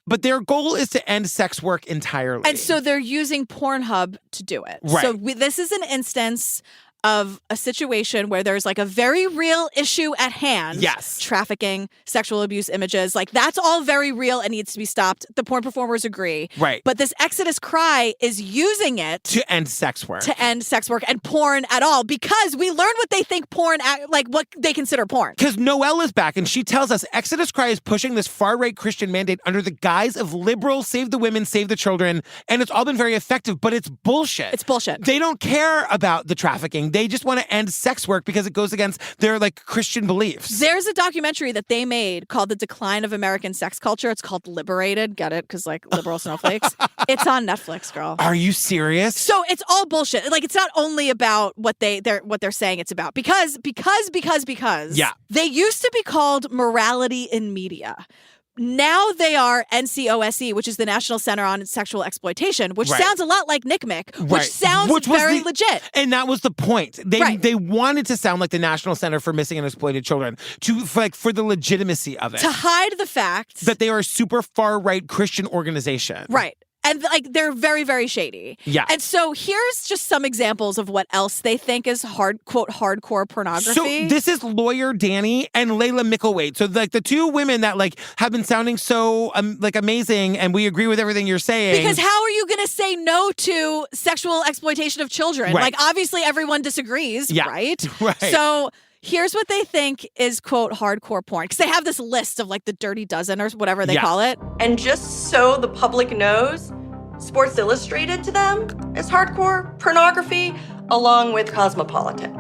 But their goal is to end sex work entirely. And so they're using Pornhub to do it. Right. So this is an instance of a situation where there's like a very real issue at hand. Yes. Trafficking, sexual abuse images, like that's all very real and needs to be stopped. The porn performers agree. Right. But this Exodus Cry is using it to end sex work. To end sex work and porn at all, because we learned what they think porn, like what they consider porn. Because Noelle is back and she tells us Exodus Cry is pushing this far-right Christian mandate under the guise of liberal, save the women, save the children. And it's all been very effective, but it's bullshit. It's bullshit. They don't care about the trafficking. They just want to end sex work because it goes against their like Christian beliefs. There's a documentary that they made called The Decline of American Sex Culture. It's called Liberated. Get it? Because like liberal snowflakes. It's on Netflix, girl. Are you serious? So it's all bullshit. Like, it's not only about what they're saying it's about. Because yeah. they used to be called morality in media. Now they are NCOSE, which is the National Center on Sexual Exploitation, which sounds a lot like NCMEC, which sounds very legit. And that was the point. They wanted to sound like the National Center for Missing and Exploited Children for the legitimacy of it. To hide the fact that they are a super far-right Christian organization. Right. And like they're very, very shady. Yeah. And so here's just some examples of what else they think is quote hardcore pornography. So this is lawyer Danny and Layla Mickelwaite. So like the two women that like have been sounding so like amazing, and we agree with everything you're saying. Because how are you going to say no to sexual exploitation of children? Right. Like obviously everyone disagrees, right? Right. So here's what they think is, quote, hardcore porn. Because they have this list of like the dirty dozen or whatever they call it. And just so the public knows, Sports Illustrated to them is hardcore pornography, along with Cosmopolitan.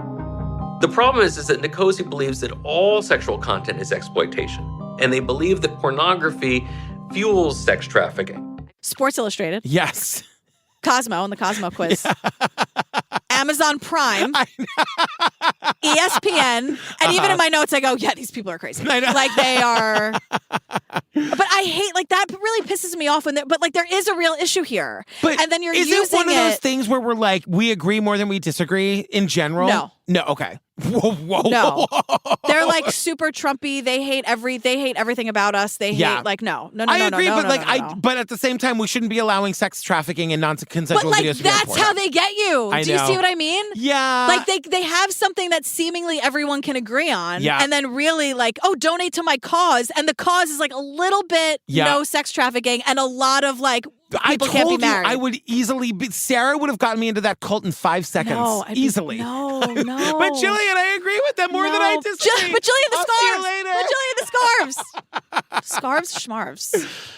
The problem is that Nkosi believes that all sexual content is exploitation, and they believe that pornography fuels sex trafficking. Sports Illustrated. Yes. Cosmo and the Cosmo quiz. Amazon Prime. ESPN. And even in my notes, I go, yeah, these people are crazy. I know. Like they are. But I hate, like that really pisses me off but like there is a real issue here. But and then you're is using it one of those things where we're like, we agree more than we disagree in general? No, okay. Whoa. No. They're like super Trumpy. They hate everything about us. They hate no. I agree, but at the same time, we shouldn't be allowing sex trafficking and non-consensual but like videos. That's how they get you. Do you see what I mean? Yeah. Like they have something that seemingly everyone can agree on. Yeah. And then really like, oh, donate to my cause. And the cause is like a little bit no sex trafficking and a lot of like people can't be married. I would easily be. Sarah would have gotten me into that cult in 5 seconds. No, easily. No. But Jillian, I agree with them more than I disagree. But Jillian, the I'll scarves. see you later. But Jillian, the scarves. Scarves, schmarves.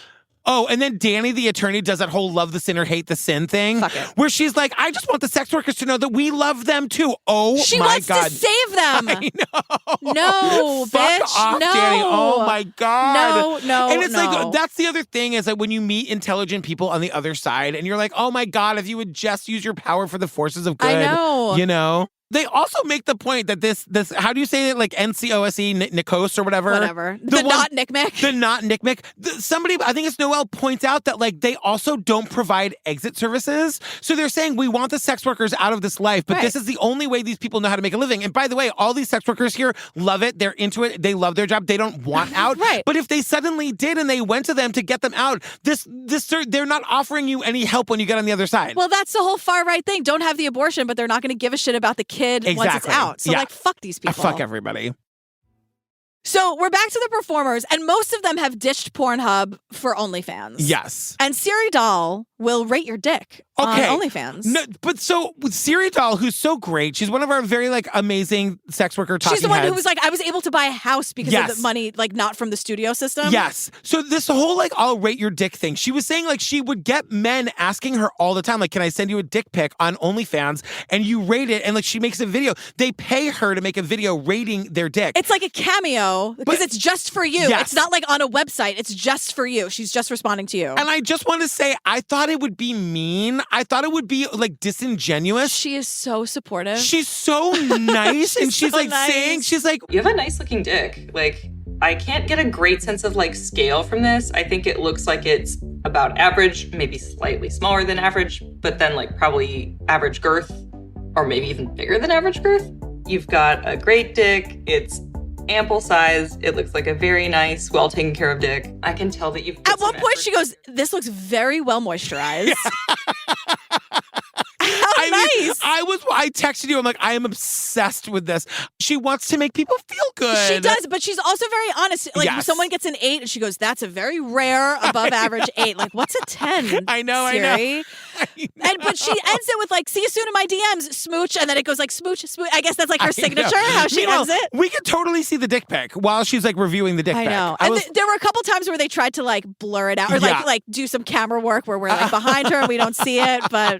Oh, and then Danny, the attorney, does that whole love the sinner, hate the sin thing. Fuck it. Where she's like, I just want the sex workers to know that we love them too. Oh, she my wants God. to save them. I know. No, Fuck bitch. off, no. Danny. Oh, my God. No. And it's like, that's the other thing is that when you meet intelligent people on the other side and you're like, oh, my God, if you would just use your power for the forces of good. I know. You know? They also make the point that this how do you say it? Like NCOSE, Nikos or whatever? Whatever. Not NCMEC. The not NCMEC. Somebody, I think it's Noel, points out that like they also don't provide exit services. So they're saying we want the sex workers out of this life, but this is the only way these people know how to make a living. And by the way, all these sex workers here love it. They're into it. They love their job. They don't want out. Right. But if they suddenly did and they went to them to get them out, they're not offering you any help when you get on the other side. Well, that's the whole far right thing. Don't have the abortion, but they're not going to give a shit about the kid once it's out. So like, fuck these people. Fuck everybody. So we're back to the performers, and most of them have ditched Pornhub for OnlyFans. Yes. And Siri Doll will rate your dick on OnlyFans. No, but so with Siri Doll, who's so great, she's one of our very like amazing sex worker talking heads. She's the one who was like, I was able to buy a house because of the money, like not from the studio system. Yes. So this whole like I'll rate your dick thing. She was saying like she would get men asking her all the time, like, can I send you a dick pic on OnlyFans? And you rate it, and like she makes a video. They pay her to make a video rating their dick. It's like a cameo because it's just for you. Yes. It's not like on a website. It's just for you. She's just responding to you. And I just want to say, I thought it would be mean. I thought it would be like disingenuous. She is so supportive. She's so nice. And she's so like nice. saying, she's like, you have a nice looking dick. Like, I can't get a great sense of like scale from this. I think it looks like it's about average, maybe slightly smaller than average, but then like probably average girth or maybe even bigger than average girth. You've got a great dick. It's ample size. It looks like a very nice, well taken care of dick. I can tell that you've. At one point, she goes, "This looks very well moisturized." How nice! I texted you. I'm like, I am obsessed with this. She wants to make people feel good. She does, but she's also very honest. Like someone gets an 8, and she goes, "That's a very rare, above average 8." Like, what's a 10? I know. But she ends it with like, "See you soon in my DMs, smooch," and then it goes like smooch, smooch. I guess that's like her signature. How she ends it. We could totally see the dick pic while she's like reviewing the dick pic. I know. And there were a couple times where they tried to like blur it out or like do some camera work where we're like behind her and we don't see it, but.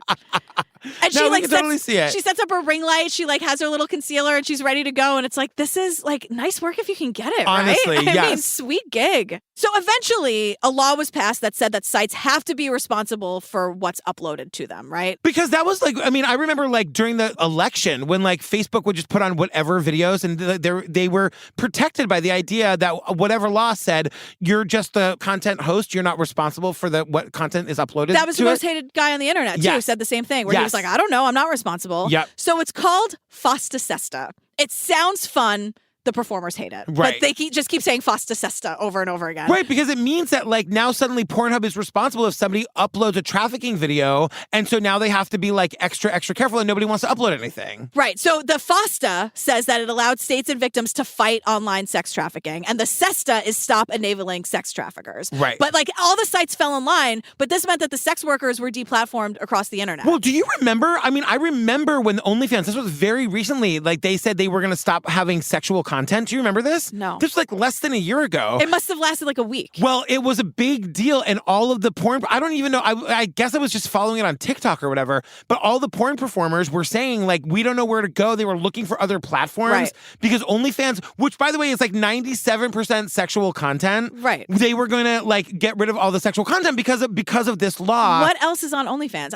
And No, she we like can sets, totally see it. She sets up her ring light. She like has her little concealer and she's ready to go. And it's like, this is like nice work if you can get it. Honestly, right? I yes. mean, sweet gig. So eventually, a law was passed that said that sites have to be responsible for what's uploaded to them, right? Because that was like, I mean, I remember like during the election when like Facebook would just put on whatever videos and they were protected by the idea that whatever law said, you're just the content host. You're not responsible for what content is uploaded. That was to the most it. hated guy on the internet, too, Yes. said the same thing, where he was Yes. like, I don't know, I'm not responsible. Yep. So it's called Fosta Sesta. It sounds fun. The performers hate it. Right. But they just keep saying Fosta Sesta over and over again. Right, because it means that like now suddenly Pornhub is responsible if somebody uploads a trafficking video, and so now they have to be like extra careful, and nobody wants to upload anything. Right. So the FOSTA says that it allowed states and victims to fight online sex trafficking, and the SESTA is stop enabling sex traffickers. Right. But like all the sites fell in line, but this meant that the sex workers were deplatformed across the internet. Well, do you remember? I mean, I remember when OnlyFans, this was very recently, like they said they were going to stop having sexual content. Do you remember this? No. This was like less than a year ago. It must have lasted like a week. Well, it was a big deal, and all of the porn, I don't even know, I guess I was just following it on TikTok or whatever, but all the porn performers were saying, like, we don't know where to go. They were looking for other platforms. Right. Because OnlyFans, which, by the way, is like 97% sexual content. Right. They were going to, like, get rid of all the sexual content because of this law. What else is on OnlyFans?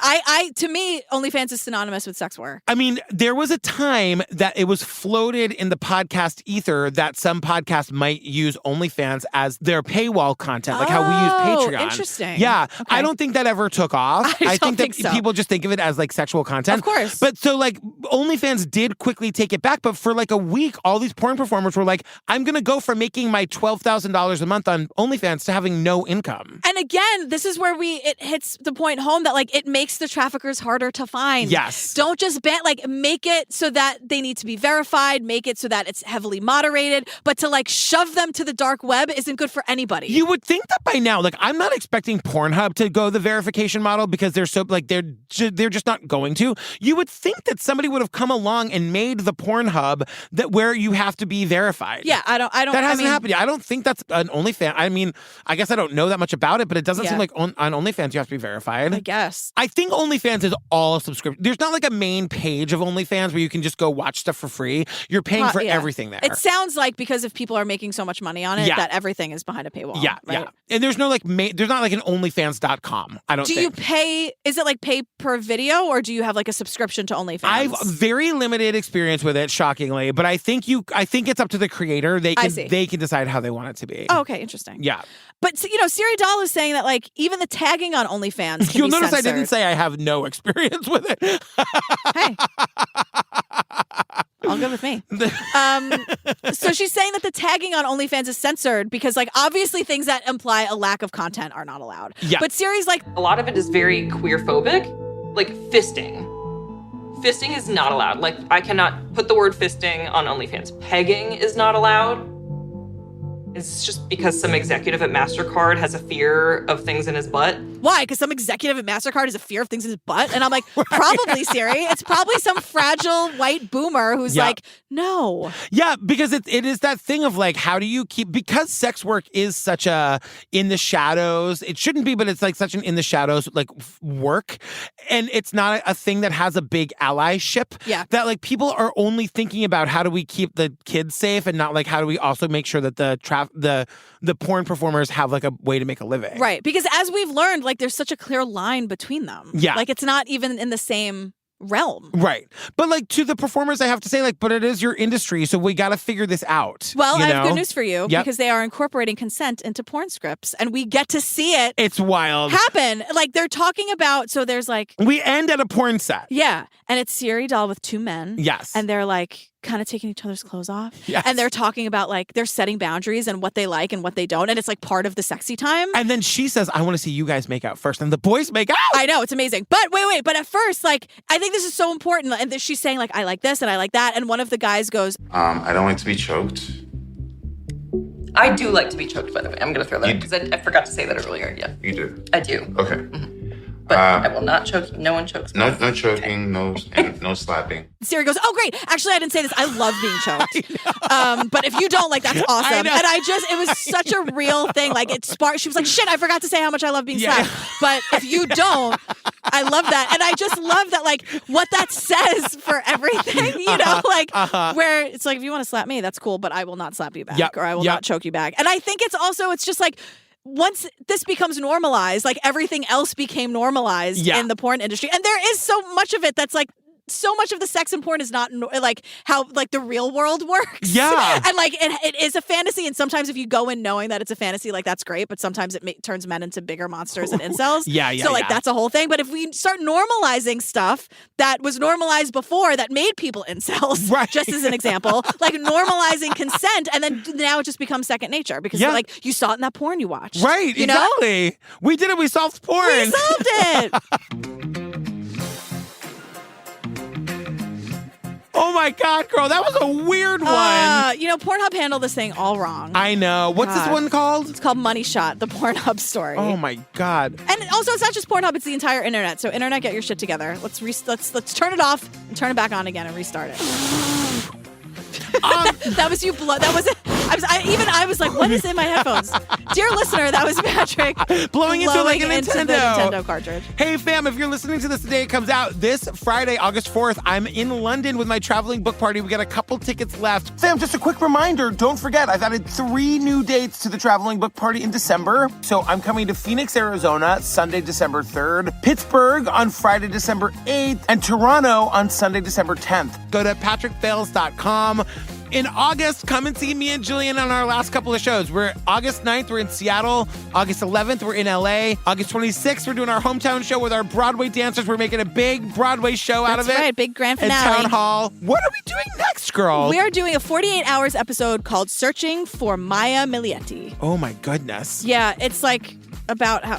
To me, OnlyFans is synonymous with sex work. I mean, there was a time that it was floated in the podcast ether that some podcasts might use OnlyFans as their paywall content, like how we use Patreon. Interesting. Yeah. Okay. I don't think that ever took off. I don't think that think so. people just think of it as like sexual content. Of course. But so like OnlyFans did quickly take it back, but for like a week, all these porn performers were like, I'm going to go from making my $12,000 a month on OnlyFans to having no income. And again, this is where it hits the point home that like it makes the traffickers harder to find. Yes. Don't just make it so that they need to be verified, make it so that it's heavily moderated, but to like shove them to the dark web isn't good for anybody. You would think that by now, like I'm not expecting Pornhub to go the verification model because they're so like they're just not going to. You would think that somebody would have come along and made the Pornhub that where you have to be verified. Yeah, I don't. That hasn't happened yet. I don't think that's an OnlyFans. I mean, I guess I don't know that much about it, but it doesn't seem like on OnlyFans you have to be verified. I guess. I think OnlyFans is all subscription. There's not like a main page of OnlyFans where you can just go watch stuff for free. You're paying for everything there. It sounds like because if people are making so much money on it, Yeah. that everything is behind a paywall. Yeah, right? yeah. And there's no like, there's not like an OnlyFans.com. I don't Do think. you pay, is it like pay per video or do you have like a subscription to OnlyFans? I've very limited experience with it, shockingly, but I think it's up to the creator. They can decide how they want it to be. Oh, okay, interesting. Yeah. But Siri Doll is saying that like even the tagging on OnlyFans can You'll be notice censored. I didn't say I have no experience with it. Hey. All good with me. So she's saying that the tagging on OnlyFans is censored because, like, obviously things that imply a lack of content are not allowed. Yeah. But Siri's like, a lot of it is very queer-phobic, like fisting. Fisting is not allowed. Like, I cannot put the word fisting on OnlyFans. Pegging is not allowed. It's just because some executive at MasterCard has a fear of things in his butt. why? Because some executive at MasterCard has a fear of things in his butt? And I'm like, probably, Siri. It's probably some fragile white boomer who's like, no. Yeah, because it is that thing of like, how do you keep, because sex work is such a in the shadows, it shouldn't be, but it's like such an in the shadows like work. And it's not a thing that has a big allyship. Yeah. That like people are only thinking about how do we keep the kids safe and not like how do we also make sure that the porn performers have like a way to make a living. Right. Because as we've learned, like there's such a clear line between them. Yeah. Like it's not even in the same realm. Right. But like to the performers, I have to say like, but it is your industry. So we got to figure this out. Well, you I have know? good news for you because they are incorporating consent into porn scripts and we get to see it. It's wild. Happen. Like they're talking about, so there's like. We end at a porn set. Yeah. And it's Siri doll with two men. Yes. And they're like kind of taking each other's clothes off. Yes. And they're talking about like they're setting boundaries and what they like and what they don't. And it's like part of the sexy time. And then she says, I want to see you guys make out first. And the boys make out. I know. It's amazing. But wait. But at first, like, I think this is so important. And she's saying like, I like this and I like that. And one of the guys goes, I don't like to be choked. I do like to be choked, by the way. I'm going to throw that because I forgot to say that earlier. Yeah. You do? I do. Okay. Mm-hmm. But I will not choke you. No one chokes me. No choking, no slapping. Siri goes, oh, great. Actually, I didn't say this. I love being choked. But if you don't, like, that's awesome. And it was such a real thing. Like, it sparked. She was like, shit, I forgot to say how much I love being slapped. But if you don't, I love that. And I just love that, like, what that says for everything, you know, like, where it's like, if you want to slap me, that's cool, but I will not slap you back or I will not choke you back. And I think it's just like, once this becomes normalized, like everything else became normalized in the porn industry. And there is so much of it that's like, so much of the sex in porn is not like how like the real world works. Yeah. And like it is a fantasy. And sometimes if you go in knowing that it's a fantasy, like that's great. But sometimes it turns men into bigger monsters and incels. So like that's a whole thing. But if we start normalizing stuff that was normalized before that made people incels, just as an example, like normalizing consent, and then now it just becomes second nature because like you saw it in that porn you watched. Right. You exactly. know? We did it. We solved porn. We solved it. Oh my God, girl, that was a weird one. You know, PornHub handled this thing all wrong. I know. What's this one called? It's called Money Shot, the PornHub story. Oh my God. And also, it's not just PornHub; it's the entire internet. So, internet, get your shit together. Let's turn it off and turn it back on again and restart it. That was you. I was like, what is in my headphones? Dear listener, that was Patrick blowing into like a Nintendo. The Nintendo cartridge. Hey fam, if you're listening to this the day it comes out, this Friday, August 4th, I'm in London with my traveling book party. We got a couple tickets left. Fam, just a quick reminder, don't forget, I've added 3 new dates to the traveling book party in December. So I'm coming to Phoenix, Arizona, Sunday, December 3rd, Pittsburgh on Friday, December 8th, and Toronto on Sunday, December 10th. Go to patrickfails.com. In August, come and see me and Jillian on our last couple of shows. We're August 9th, we're in Seattle. August 11th, we're in LA. August 26th, we're doing our hometown show with our Broadway dancers. We're making a big Broadway show out of it. That's right, big grand finale. At Town Hall. What are we doing next, girl? We are doing a 48 hours episode called Searching for Maya Milietti. Oh my goodness. Yeah, it's like about how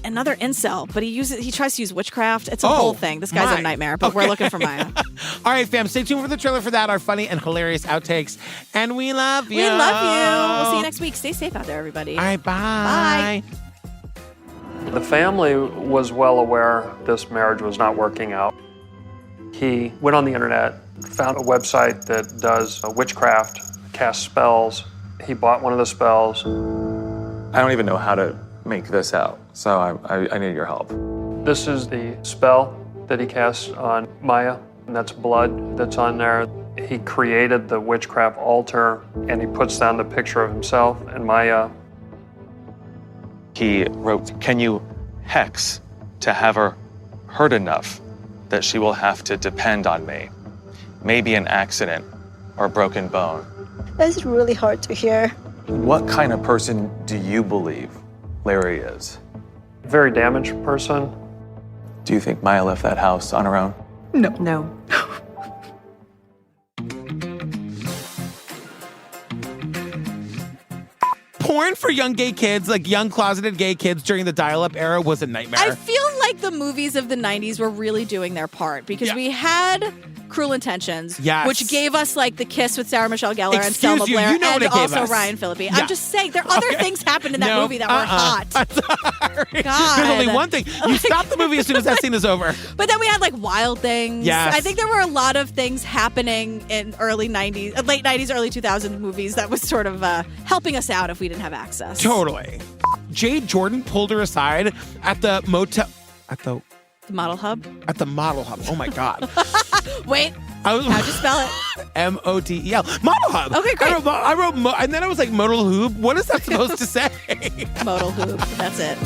another incel, but he tries to use witchcraft. It's a whole thing. This guy's a nightmare, but we're looking for Maya. All right, fam, stay tuned for the trailer for that, our funny and hilarious outtakes. And we love you. We love you. We'll see you next week. Stay safe out there, everybody. All right, bye. Bye. The family was well aware this marriage was not working out. He went on the internet, found a website that does witchcraft, casts spells. He bought one of the spells. I don't even know how to make this out, so I need your help. This is the spell that he casts on Maya, and that's blood that's on there. He created the witchcraft altar, and he puts down the picture of himself and Maya. He wrote, "Can you hex to have her hurt enough that she will have to depend on me? Maybe an accident or a broken bone." That's really hard to hear. What kind of person do you believe Larry is? Very damaged person. Do you think Maya left that house on her own? No. Porn for young gay kids, like young closeted gay kids during the dial-up era, was a nightmare. I feel like the movies of the 90s were really doing their part because we had Cruel Intentions, which gave us like The Kiss with Sarah Michelle Gellar and Selma Blair, you know and also us. Ryan Phillippe. I'm just saying, there are other things happened in that movie that were hot. Sorry. God. There's only one thing. You stop the movie as soon as that scene is over. But then we had like Wild Things. Yes. I think there were a lot of things happening in late 90s, early 2000s movies that was sort of helping us out if we didn't have access. Totally. Jade Jordan pulled her aside at the motel. The Model Hub? At the Model Hub. Oh my God. Wait. How'd you spell it? M-O-T-E-L. Model Hub. Okay, great. I wrote and then I was like, modal hoob. What is that supposed to say? Modal hoob. That's it.